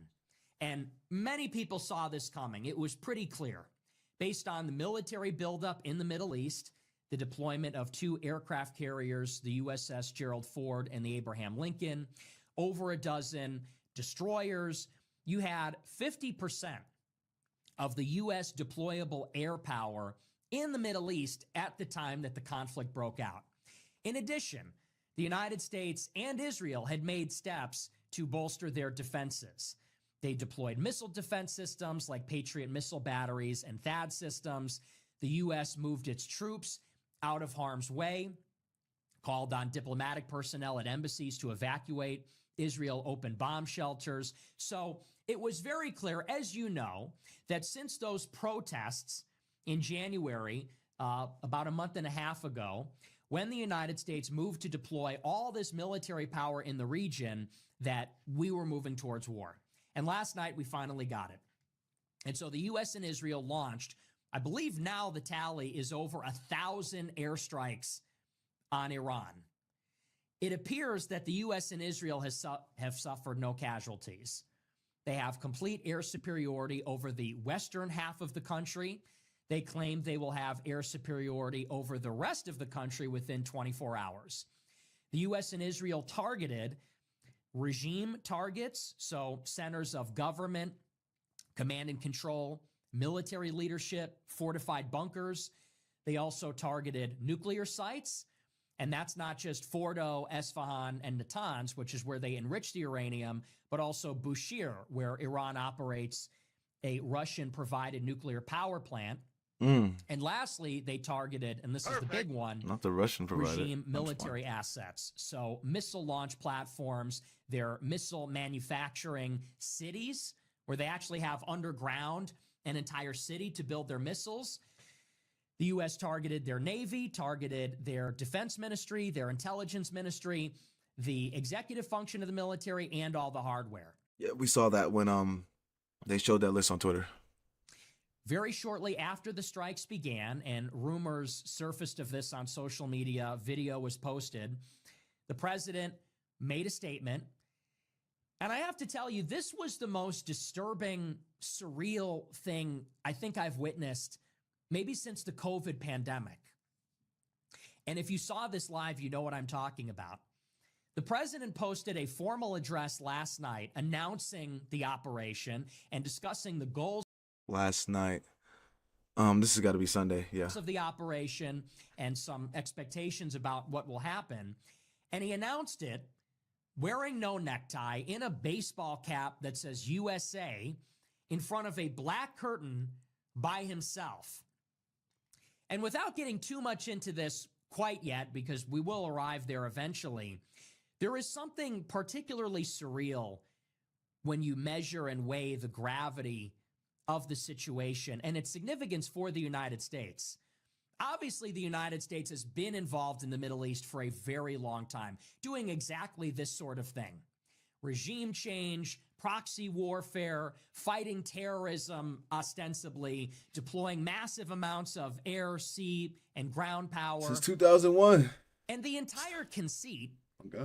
And many people saw this coming. It was pretty clear. Based on the military buildup in the Middle East, the deployment of 2 aircraft carriers, the USS Gerald Ford and the Abraham Lincoln, over a dozen destroyers, you had 50% of the U.S. deployable air power in the Middle East at the time that the conflict broke out. In addition, the United States and Israel had made steps to bolster their defenses. They deployed missile defense systems like Patriot missile batteries and THAAD systems. The U.S. moved its troops out of harm's way, called on diplomatic personnel at embassies to evacuate. Israel opened bomb shelters. So it was very clear, as you know, that since those protests in January, about a month and a half ago, when the United States moved to deploy all this military power in the region, that we were moving towards war. And last night, we finally got it. And so the U.S. and Israel launched, I believe now the tally is over 1,000 airstrikes on Iran. It appears that the U.S. and Israel have suffered no casualties. They have complete air superiority over the western half of the country. They claim they will have air superiority over the rest of the country within 24 hours. The U.S. and Israel targeted regime targets, so centers of government, command and control, military leadership, fortified bunkers. They also targeted nuclear sites, and that's not just Fordo, Esfahan, and Natanz, which is where they enrich the uranium, but also Bushehr, where Iran operates a Russian-provided nuclear power plant. And lastly, they targeted, and this is the big one, not the Russian provided regime military assets. So missile launch platforms, their missile manufacturing cities, where they actually have underground an entire city to build their missiles. The U.S. targeted their Navy, targeted their defense ministry, their intelligence ministry, the executive function of the military, and all the hardware. Yeah, we saw that when they showed that list on Twitter. Very shortly after the strikes began and rumors surfaced of this on social media, video was posted, the president made a statement. And I have to tell you, this was the most disturbing, surreal thing I think I've witnessed maybe since the COVID pandemic. And if you saw this live, you know what I'm talking about. The president posted a formal address last night announcing the operation and discussing the goals Last night. This has got to be Sunday. Yeah. of the operation and some expectations about what will happen. And he announced it wearing no necktie, in a baseball cap that says USA, in front of a black curtain by himself. And without getting too much into this quite yet, because we will arrive there eventually, there is something particularly surreal when you measure and weigh the gravity of the situation and its significance for the United States. Obviously, the United States has been involved in the Middle East for a very long time, doing exactly this sort of thing. Regime change, proxy warfare, fighting terrorism ostensibly, deploying massive amounts of air, sea, and ground power. Since 2001. And the entire conceit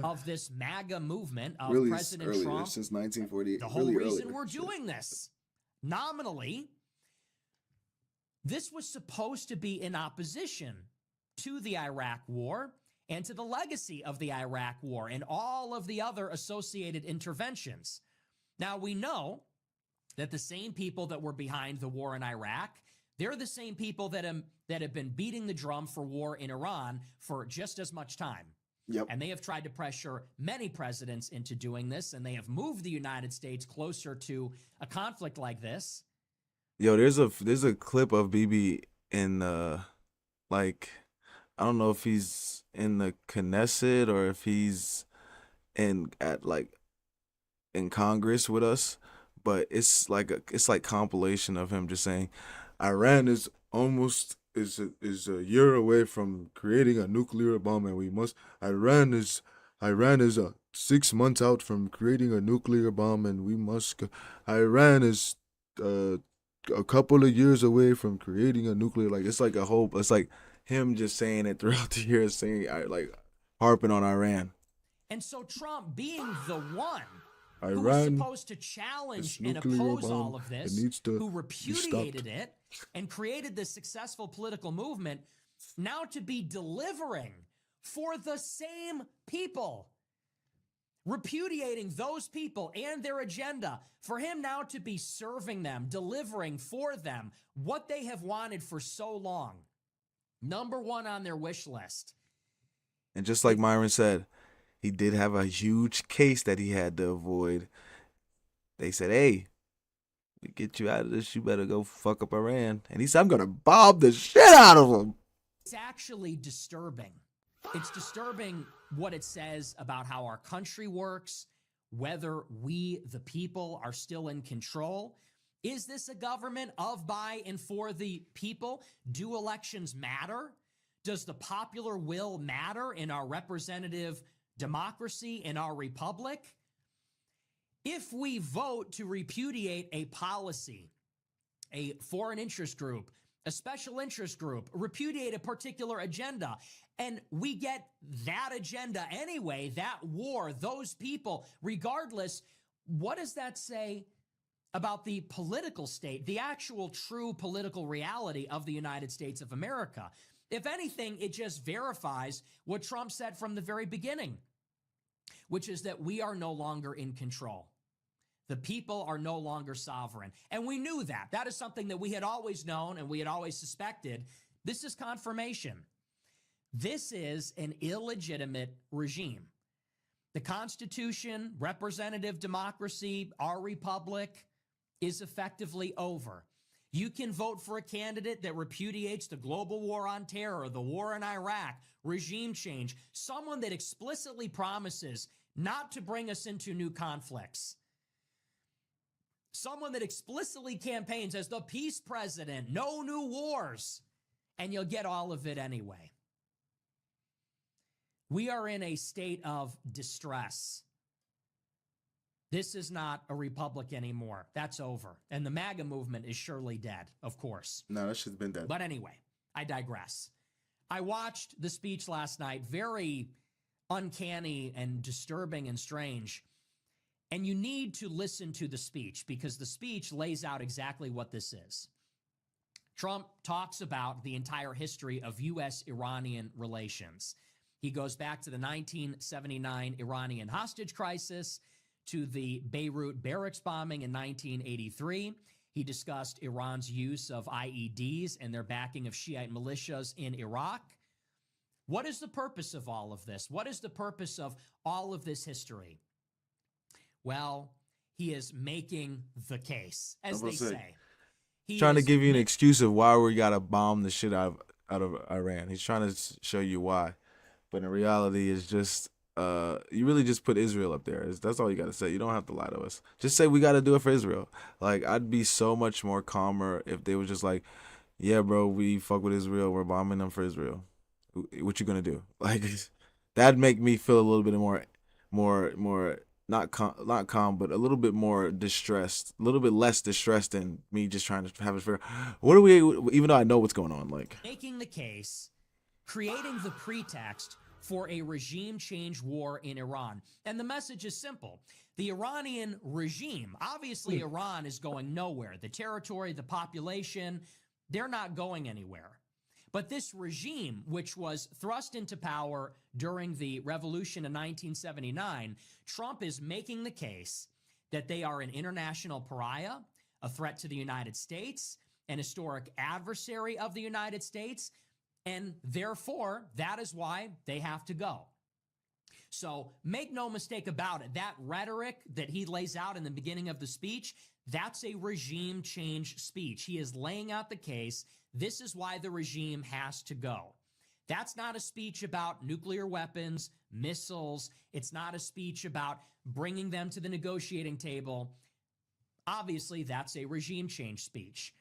of this MAGA movement of Really President earlier, Trump, since 1948. the whole really reason earlier. we're doing this, nominally, this was supposed to be in opposition to the Iraq War and to the legacy of the Iraq War and all of the other associated interventions. Now, we know that the same people that were behind the war in Iraq, they're the same people that have been beating the drum for war in Iran for just as much time. Yep. And they have tried to pressure many presidents into doing this, and they have moved the United States closer to a conflict like this. Yo, there's a clip of BB in like, I don't know if he's in the Knesset or if he's in Congress with us, but it's like compilation of him just saying, Iran is almost is a year away from creating a nuclear bomb, and we must. Iran is 6 months out from creating a nuclear bomb, and we must. Iran is uh, a couple of years away from creating a nuclear. Like it's like a whole. It's like him just saying it throughout the years, saying like harping on Iran. And so Trump, being the one who was Iran, supposed to challenge this and nuclear oppose bomb, all of it this, needs to who be repudiated stopped. it and created this successful political movement, now to be delivering for the same people, repudiating those people and their agenda, for him now to be serving them, delivering for them what they have wanted for so long. Number one on their wish list. And just like Myron said, he did have a huge case that he had to avoid. They said, "Hey, we get you out of this. You better go fuck up Iran." And he said, "I'm gonna bomb the shit out of them." It's actually disturbing. It's disturbing what it says about how our country works, whether we, the people, are still in control. Is this a government of, by, and for the people? Do elections matter? Does the popular will matter in our representative democracy, in our republic? If we vote to repudiate a policy, a foreign interest group, a special interest group, repudiate a particular agenda, and we get that agenda anyway, that war, those people, regardless, what does that say about the political state, the actual true political reality of the United States of America? If anything, it just verifies what Trump said from the very beginning, which is that we are no longer in control. The people are no longer sovereign. And we knew that. That is something that we had always known and we had always suspected. This is confirmation. This is an illegitimate regime. The Constitution, representative democracy, our republic is effectively over. You can vote for a candidate that repudiates the global war on terror, the war in Iraq, regime change, someone that explicitly promises not to bring us into new conflicts. Someone that explicitly campaigns as the peace president, no new wars, and you'll get all of it anyway. We are in a state of distress. This is not a republic anymore. That's over. And the MAGA movement is surely dead, of course. No, that shit's been dead. But anyway, I digress. I watched the speech last night, very uncanny and disturbing and strange. And you need to listen to the speech because the speech lays out exactly what this is. Trump talks about the entire history of U.S.-Iranian relations. He goes back to the 1979 Iranian hostage crisis, to the Beirut barracks bombing in 1983. He discussed Iran's use of IEDs and their backing of Shiite militias in Iraq. What is the purpose of all of this? What is the purpose of all of this history? Well, he is making the case, as they say. He Trying to is give you an excuse of why we gotta bomb the shit out of Iran. He's trying to show you why, but in reality, it's just you really just put Israel up there. That's all you gotta say. You don't have to lie to us. Just say we gotta do it for Israel. Like I'd be so much more calmer if they were just like, yeah, bro, we fuck with Israel. We're bombing them for Israel. What you gonna do? Like that'd make me feel a little bit more. Not calm, but a little bit more distressed, a little bit less distressed than me just trying to have it fair. What are we, even though I know what's going on, like making the case, creating the pretext for a regime change war in Iran. And the message is simple. The Iranian regime, obviously Iran is going nowhere. The territory, the population, they're not going anywhere. But this regime, which was thrust into power during the revolution in 1979, Trump is making the case that they are an international pariah, a threat to the United States, an historic adversary of the United States, and therefore, that is why they have to go. So make no mistake about it, that rhetoric that he lays out in the beginning of the speech, that's a regime change speech. He is laying out the case. This is why the regime has to go. That's not a speech about nuclear weapons, missiles. It's not a speech about bringing them to the negotiating table. Obviously, that's a regime change speech.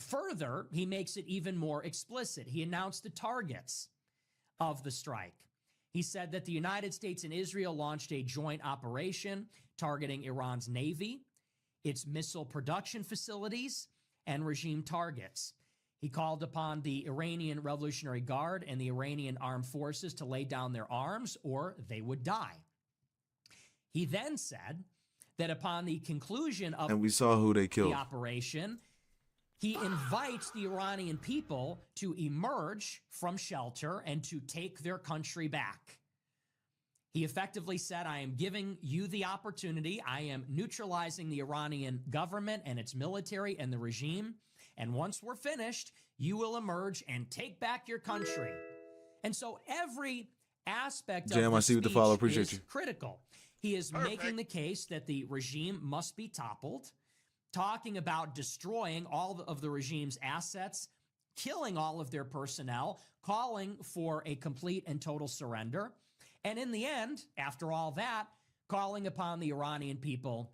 Further, he makes it even more explicit. He announced the targets of the strike. He said that the United States and Israel launched a joint operation targeting Iran's navy, its missile production facilities, and regime targets. He called upon the Iranian Revolutionary Guard and the Iranian armed forces to lay down their arms or they would die. He then said that upon the conclusion of And we saw who they the killed. operation, he invites the Iranian people to emerge from shelter and to take their country back. He effectively said, I am giving you the opportunity. I am neutralizing the Iranian government and its military and the regime. And once we're finished, you will emerge and take back your country. And so every aspect Jam, of the I see what the follow. speech Appreciate is you. critical. He is making the case that the regime must be toppled, talking about destroying all of the regime's assets, killing all of their personnel, calling for a complete and total surrender. And in the end, after all that, calling upon the Iranian people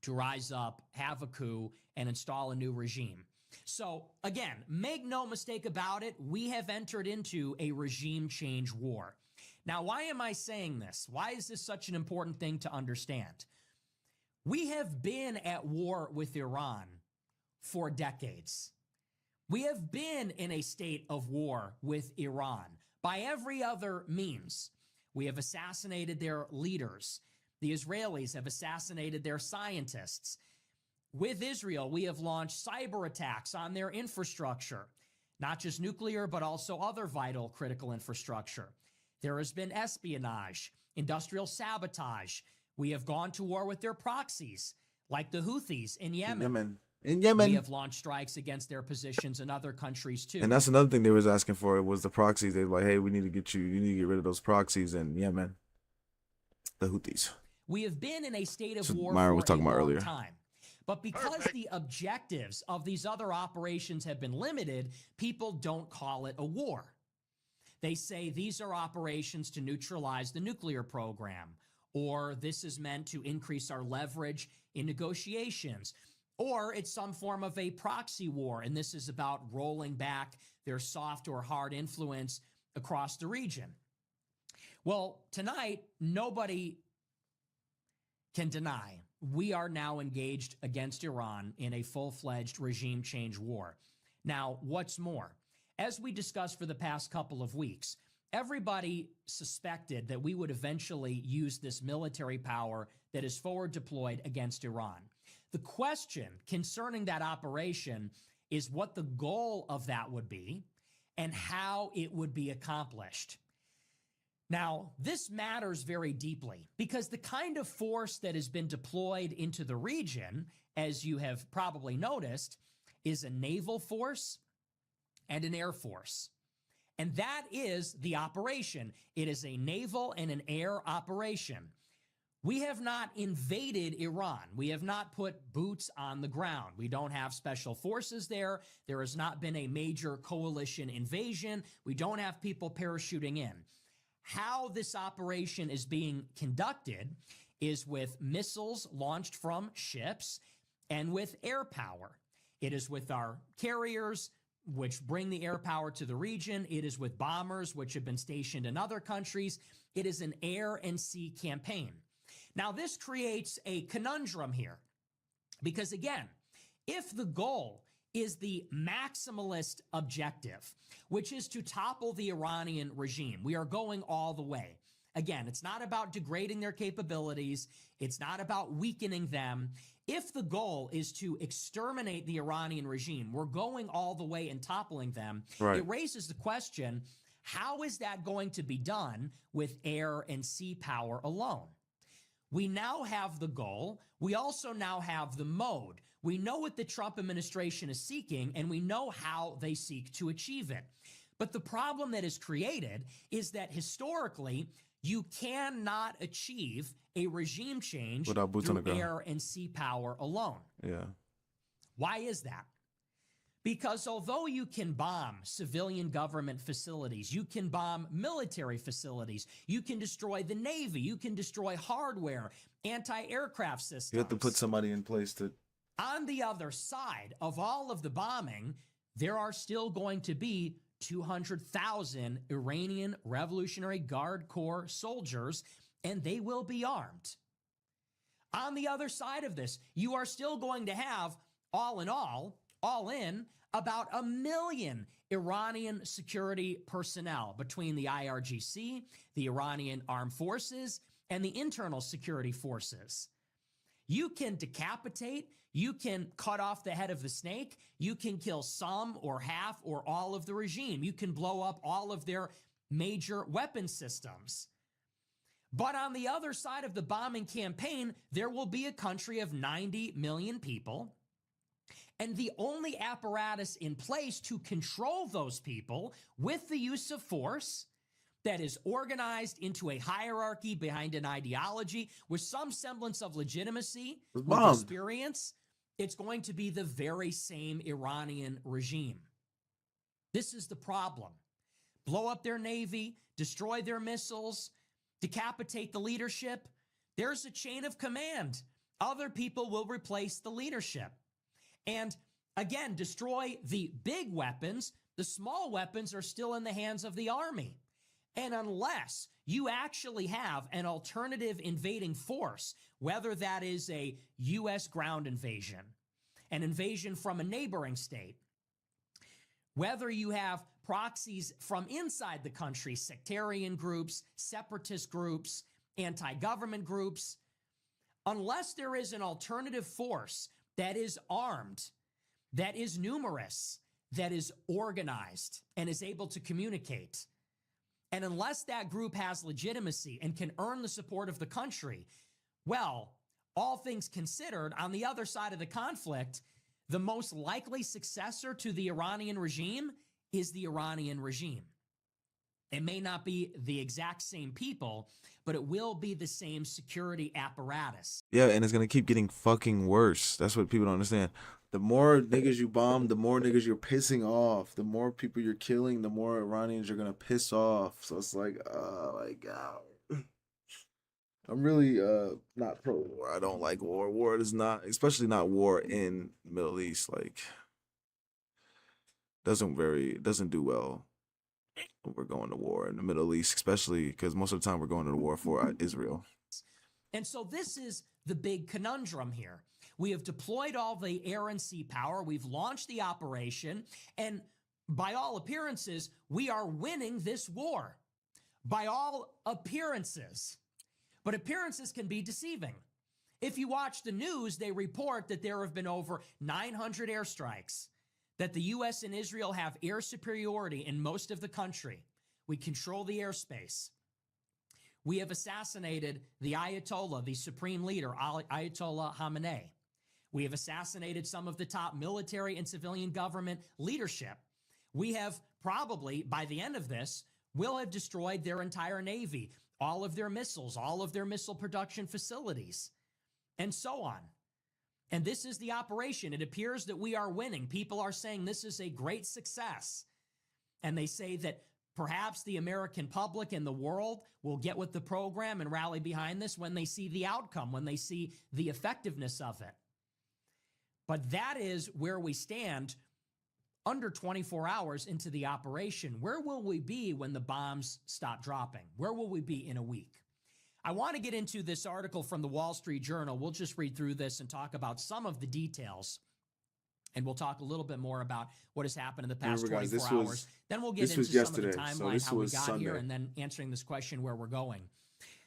to rise up, have a coup, and install a new regime. So again, make no mistake about it, we have entered into a regime change war. Now, why am I saying this? Why is this such an important thing to understand? We have been at war with Iran for decades. We have been in a state of war with Iran by every other means. We have assassinated their leaders. The Israelis have assassinated their scientists. With Israel, we have launched cyber attacks on their infrastructure, not just nuclear, but also other vital critical infrastructure. There has been espionage, industrial sabotage. We have gone to war with their proxies, like the Houthis in Yemen. In Yemen. We have launched strikes against their positions in other countries too. And that's another thing they was asking for was the proxies. They were like, hey, we need to get rid of those proxies in Yemen. The Houthis. We have been in a state of So war Myron for was talking a about long earlier. time. But because the objectives of these other operations have been limited, people don't call it a war. They say these are operations to neutralize the nuclear program, or this is meant to increase our leverage in negotiations, or it's some form of a proxy war, and this is about rolling back their soft or hard influence across the region. Well, tonight, nobody can deny we are now engaged against Iran in a full-fledged regime change war. Now, what's more, as we discussed for the past couple of weeks, everybody suspected that we would eventually use this military power that is forward deployed against Iran. The question concerning that operation is what the goal of that would be and how it would be accomplished. Now, this matters very deeply because the kind of force that has been deployed into the region, as you have probably noticed, is a naval force and an air force. And that is the operation. It is a naval and an air operation. We have not invaded Iran. We have not put boots on the ground. We don't have special forces there. There has not been a major coalition invasion. We don't have people parachuting in. How this operation is being conducted is with missiles launched from ships and with air power. It is with our carriers, which bring the air power to the region. It is with bombers, which have been stationed in other countries. It is an air and sea campaign. Now, this creates a conundrum here because, again, if the goal is the maximalist objective, which is to topple the Iranian regime, we are going all the way. Again, it's not about degrading their capabilities. It's not about weakening them. If the goal is to exterminate the Iranian regime, we're going all the way and toppling them. Right. It raises the question, how is that going to be done with air and sea power alone? We now have the goal. We also now have the mode. We know what the Trump administration is seeking, and we know how they seek to achieve it. But the problem that is created is that historically, you cannot achieve a regime change Without boots on the through ground. air and sea power alone. Yeah. Why is that? Because although you can bomb civilian government facilities, you can bomb military facilities, you can destroy the Navy, you can destroy hardware, anti-aircraft systems. You have to put somebody in place to On the other side of all of the bombing, there are still going to be 200,000 Iranian Revolutionary Guard Corps soldiers, and they will be armed. On the other side of this, you are still going to have, all in, about 1 million Iranian security personnel between the IRGC, the Iranian Armed Forces, and the internal security forces. You can decapitate, you can cut off the head of the snake, you can kill some or half or all of the regime, you can blow up all of their major weapon systems. But on the other side of the bombing campaign, there will be a country of 90 million people. And the only apparatus in place to control those people with the use of force that is organized into a hierarchy behind an ideology with some semblance of legitimacy, with experience, it's going to be the very same Iranian regime. This is the problem. Blow up their navy, destroy their missiles, decapitate the leadership. There's a chain of command. Other people will replace the leadership. And again, destroy the big weapons. The small weapons are still in the hands of the army. And unless you actually have an alternative invading force, whether that is a U.S. ground invasion, an invasion from a neighboring state, whether you have proxies from inside the country, sectarian groups, separatist groups, anti-government groups, unless there is an alternative force that is armed, that is numerous, that is organized, and is able to communicate, and unless that group has legitimacy and can earn the support of the country, well, all things considered, on the other side of the conflict, the most likely successor to the Iranian regime is the Iranian regime. It may not be the exact same people, but it will be the same security apparatus. Yeah, and it's gonna keep getting fucking worse. That's what people don't understand. The more niggas you bomb, the more niggas you're pissing off. The more people you're killing, the more Iranians you're gonna piss off. So it's like, oh my god. I'm really not pro war. I don't like war. War is not, especially not war in the Middle East. Like, doesn't do well when we're going to war in the Middle East, especially because most of the time we're going to war for Israel. And so this is the big conundrum here. We have deployed all the air and sea power. We've launched the operation. And by all appearances, we are winning this war. By all appearances. But appearances can be deceiving. If you watch the news, they report that there have been over 900 airstrikes, that the U.S. and Israel have air superiority in most of the country. We control the airspace. We have assassinated the Ayatollah, the supreme leader, Ayatollah Khamenei. We have assassinated some of the top military and civilian government leadership. We have probably, by the end of this, will have destroyed their entire navy, all of their missiles, all of their missile production facilities, and so on. And this is the operation. It appears that we are winning. People are saying this is a great success. And they say that perhaps the American public and the world will get with the program and rally behind this when they see the outcome, when they see the effectiveness of it. But that is where we stand under 24 hours into the operation. Where will we be when the bombs stop dropping? Where will we be in a week? I want to get into this article from the Wall Street Journal. We'll just read through this and talk about some of the details. And we'll talk a little bit more about what has happened in the past 24 hours. Then we'll get into some of the timeline, how we got here, and then answering this question where we're going.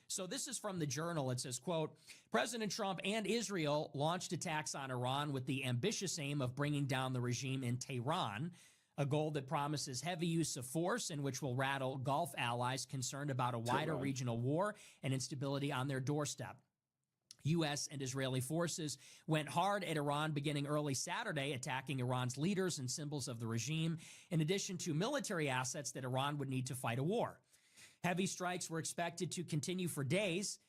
So this is from the Journal. It says, quote, President Trump and Israel launched attacks on Iran with the ambitious aim of bringing down the regime in Tehran, a goal that promises heavy use of force and which will rattle Gulf allies concerned about a wider regional war and instability on their doorstep. U.S. and Israeli forces went hard at Iran beginning early Saturday, attacking Iran's leaders and symbols of the regime, in addition to military assets that Iran would need to fight a war. Heavy strikes were expected to continue for days.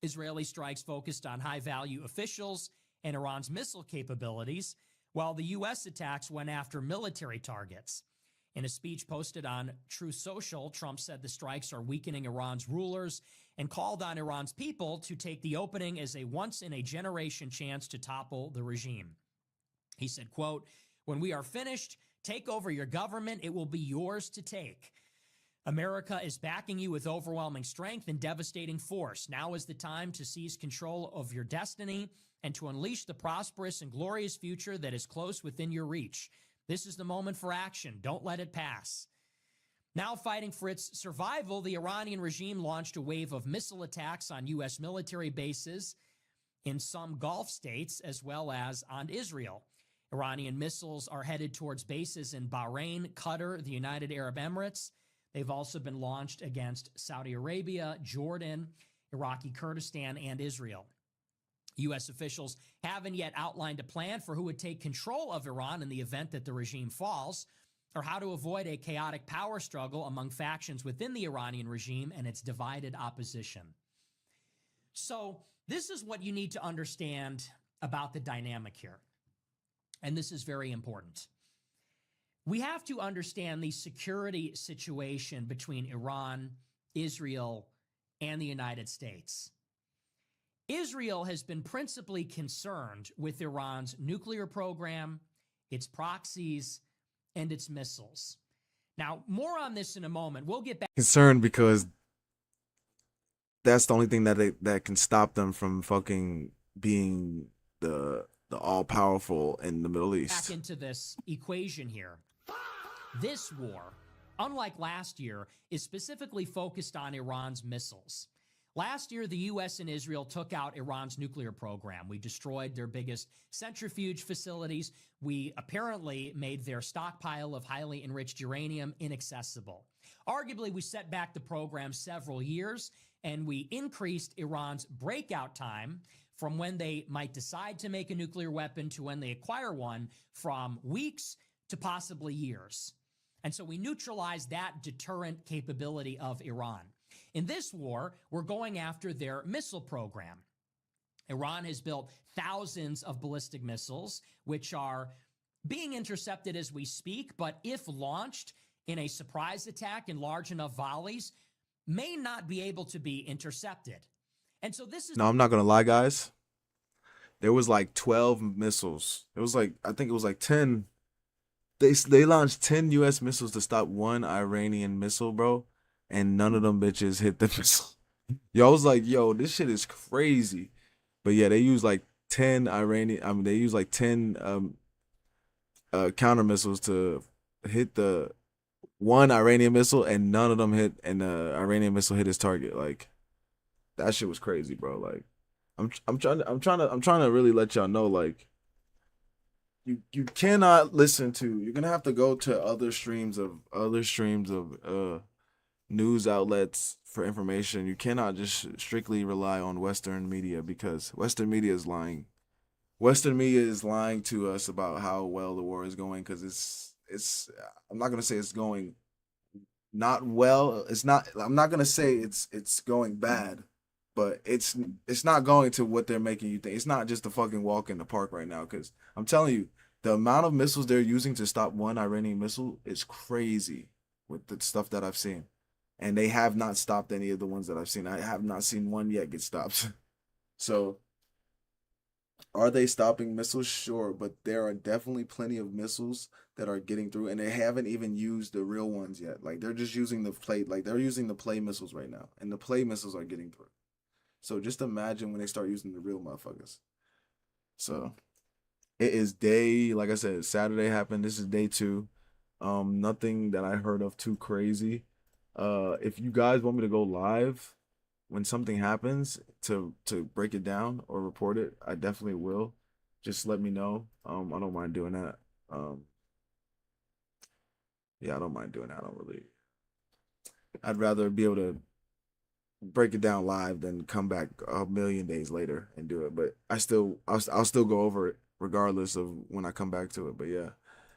Israeli strikes focused on high-value officials and Iran's missile capabilities, while the U.S. attacks went after military targets. In a speech posted on Truth Social, Trump said the strikes are weakening Iran's rulers and called on Iran's people to take the opening as a once-in-a-generation chance to topple the regime. He said, quote, "When we are finished, take over your government. It will be yours to take. America is backing you with overwhelming strength and devastating force. Now is the time to seize control of your destiny and to unleash the prosperous and glorious future that is close within your reach. This is the moment for action. Don't let it pass." Now fighting for its survival, the Iranian regime launched a wave of missile attacks on U.S. military bases in some Gulf states as well as on Israel. Iranian missiles are headed towards bases in Bahrain, Qatar, the United Arab Emirates. They've also been launched against Saudi Arabia, Jordan, Iraqi Kurdistan, and Israel. U.S. officials haven't yet outlined a plan for who would take control of Iran in the event that the regime falls, or how to avoid a chaotic power struggle among factions within the Iranian regime and its divided opposition. So this is what you need to understand about the dynamic here. And this is very important. We have to understand the security situation between Iran, Israel, and the United States. Israel has been principally concerned with Iran's nuclear program, its proxies, and its missiles. Now, more on this in a moment. We'll get back. Concerned because that's the only thing that can stop them from fucking being the all powerful in the Middle East. Back into this equation here. This war, unlike last year, is specifically focused on Iran's missiles. Last year, the U.S. and Israel took out Iran's nuclear program. We destroyed their biggest centrifuge facilities. We apparently made their stockpile of highly enriched uranium inaccessible. Arguably, we set back the program several years, and we increased Iran's breakout time from when they might decide to make a nuclear weapon to when they acquire one, from weeks to possibly years. And so we neutralized that deterrent capability of Iran. In this war, we're going after their missile program. Iran has built thousands of ballistic missiles, which are being intercepted as we speak, but if launched in a surprise attack in large enough volleys, may not be able to be intercepted. And so this is... No, I'm not gonna lie, guys. There was like 12 missiles. It was like, I think it was like 10. They launched 10 U.S. missiles to stop one Iranian missile, bro. And none of them bitches hit the missile. Yo, I was like, yo, this shit is crazy. But yeah, they used like 10 they used like 10 counter missiles to hit the one Iranian missile, and none of them hit, and the Iranian missile hit its target. Like, that shit was crazy, bro. Like, I'm trying to really let y'all know, like, you cannot listen to, you're gonna have to go to other streams of news outlets for information. You cannot just strictly rely on Western media, because Western media is lying. Western media is lying to us about how well the war is going, because it's I'm not gonna say it's going not well. It's not. I'm not gonna say it's going bad, but it's not going to what they're making you think. It's not just a fucking walk in the park right now, because I'm telling you, the amount of missiles they're using to stop one Iranian missile is crazy with the stuff that I've seen. And they have not stopped any of the ones that I've seen. I have not seen one yet get stopped. So, are they stopping missiles? Sure, but there are definitely plenty of missiles that are getting through, and they haven't even used the real ones yet. Like, they're just using the play, like they're using the play missiles right now, and the play missiles are getting through. So just imagine when they start using the real motherfuckers. So it is like I said, Saturday happened. This is day 2. Nothing that I heard of too crazy. If you guys want me to go live when something happens to break it down or report it, I definitely will. Just let me know. I don't mind doing that. Yeah, I don't mind doing that. I'd rather be able to break it down live than come back a million days later and do it. But I'll still go over it regardless of when I come back to it. But yeah,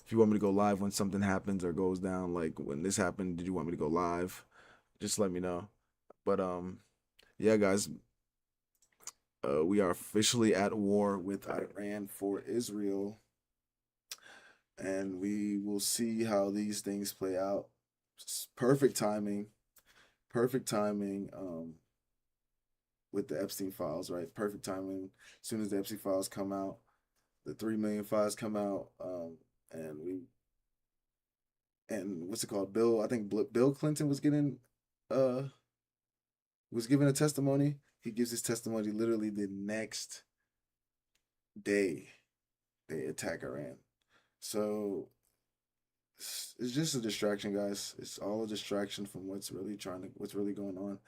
if you want me to go live when something happens or goes down, like when this happened, did you want me to go live? Just let me know. But yeah, guys, we are officially at war with Iran for Israel. and we will see how these things play out. Perfect timing. Perfect timing. With the Epstein files, right? Perfect timing. As soon as the Epstein files come out, the 3 million files come out, and what's it called? I think Bill Clinton was given a testimony. He gives his testimony literally the next day they attack Iran. So it's just a distraction, guys. It's all a distraction from what's really going on.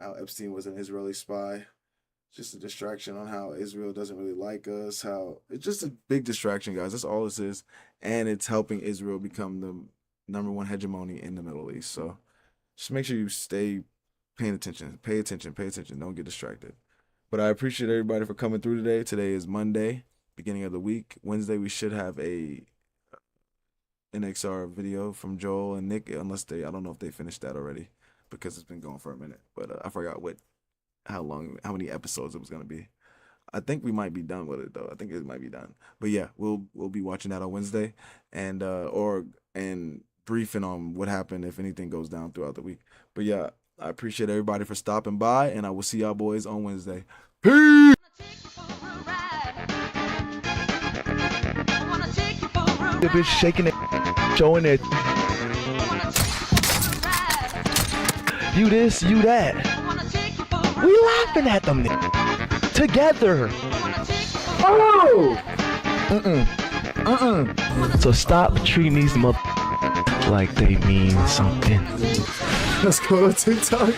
How Epstein was an Israeli spy. Just a distraction on how Israel doesn't really like us. How it's just a big distraction, guys. That's all this is. And it's helping Israel become the #1 hegemony in the Middle East. So just make sure you stay paying attention. Pay attention. Don't get distracted. But I appreciate everybody for coming through today. Today is Monday, beginning of the week. Wednesday, we should have a NXR video from Joel and Nick, unless I don't know if they finished that already, because it's been going for a minute. But I forgot how many episodes it was gonna be. I think we might be done with it though. I think it might be done. But yeah, we'll be watching that on Wednesday, and briefing on what happened if anything goes down throughout the week. But yeah, I appreciate everybody for stopping by, and I will see y'all boys on Wednesday. Peace. The bitch shaking it, showing it. You this, you that. We laughing at them together. Oh! So stop treating these mother like they mean something. Let's go to TikTok.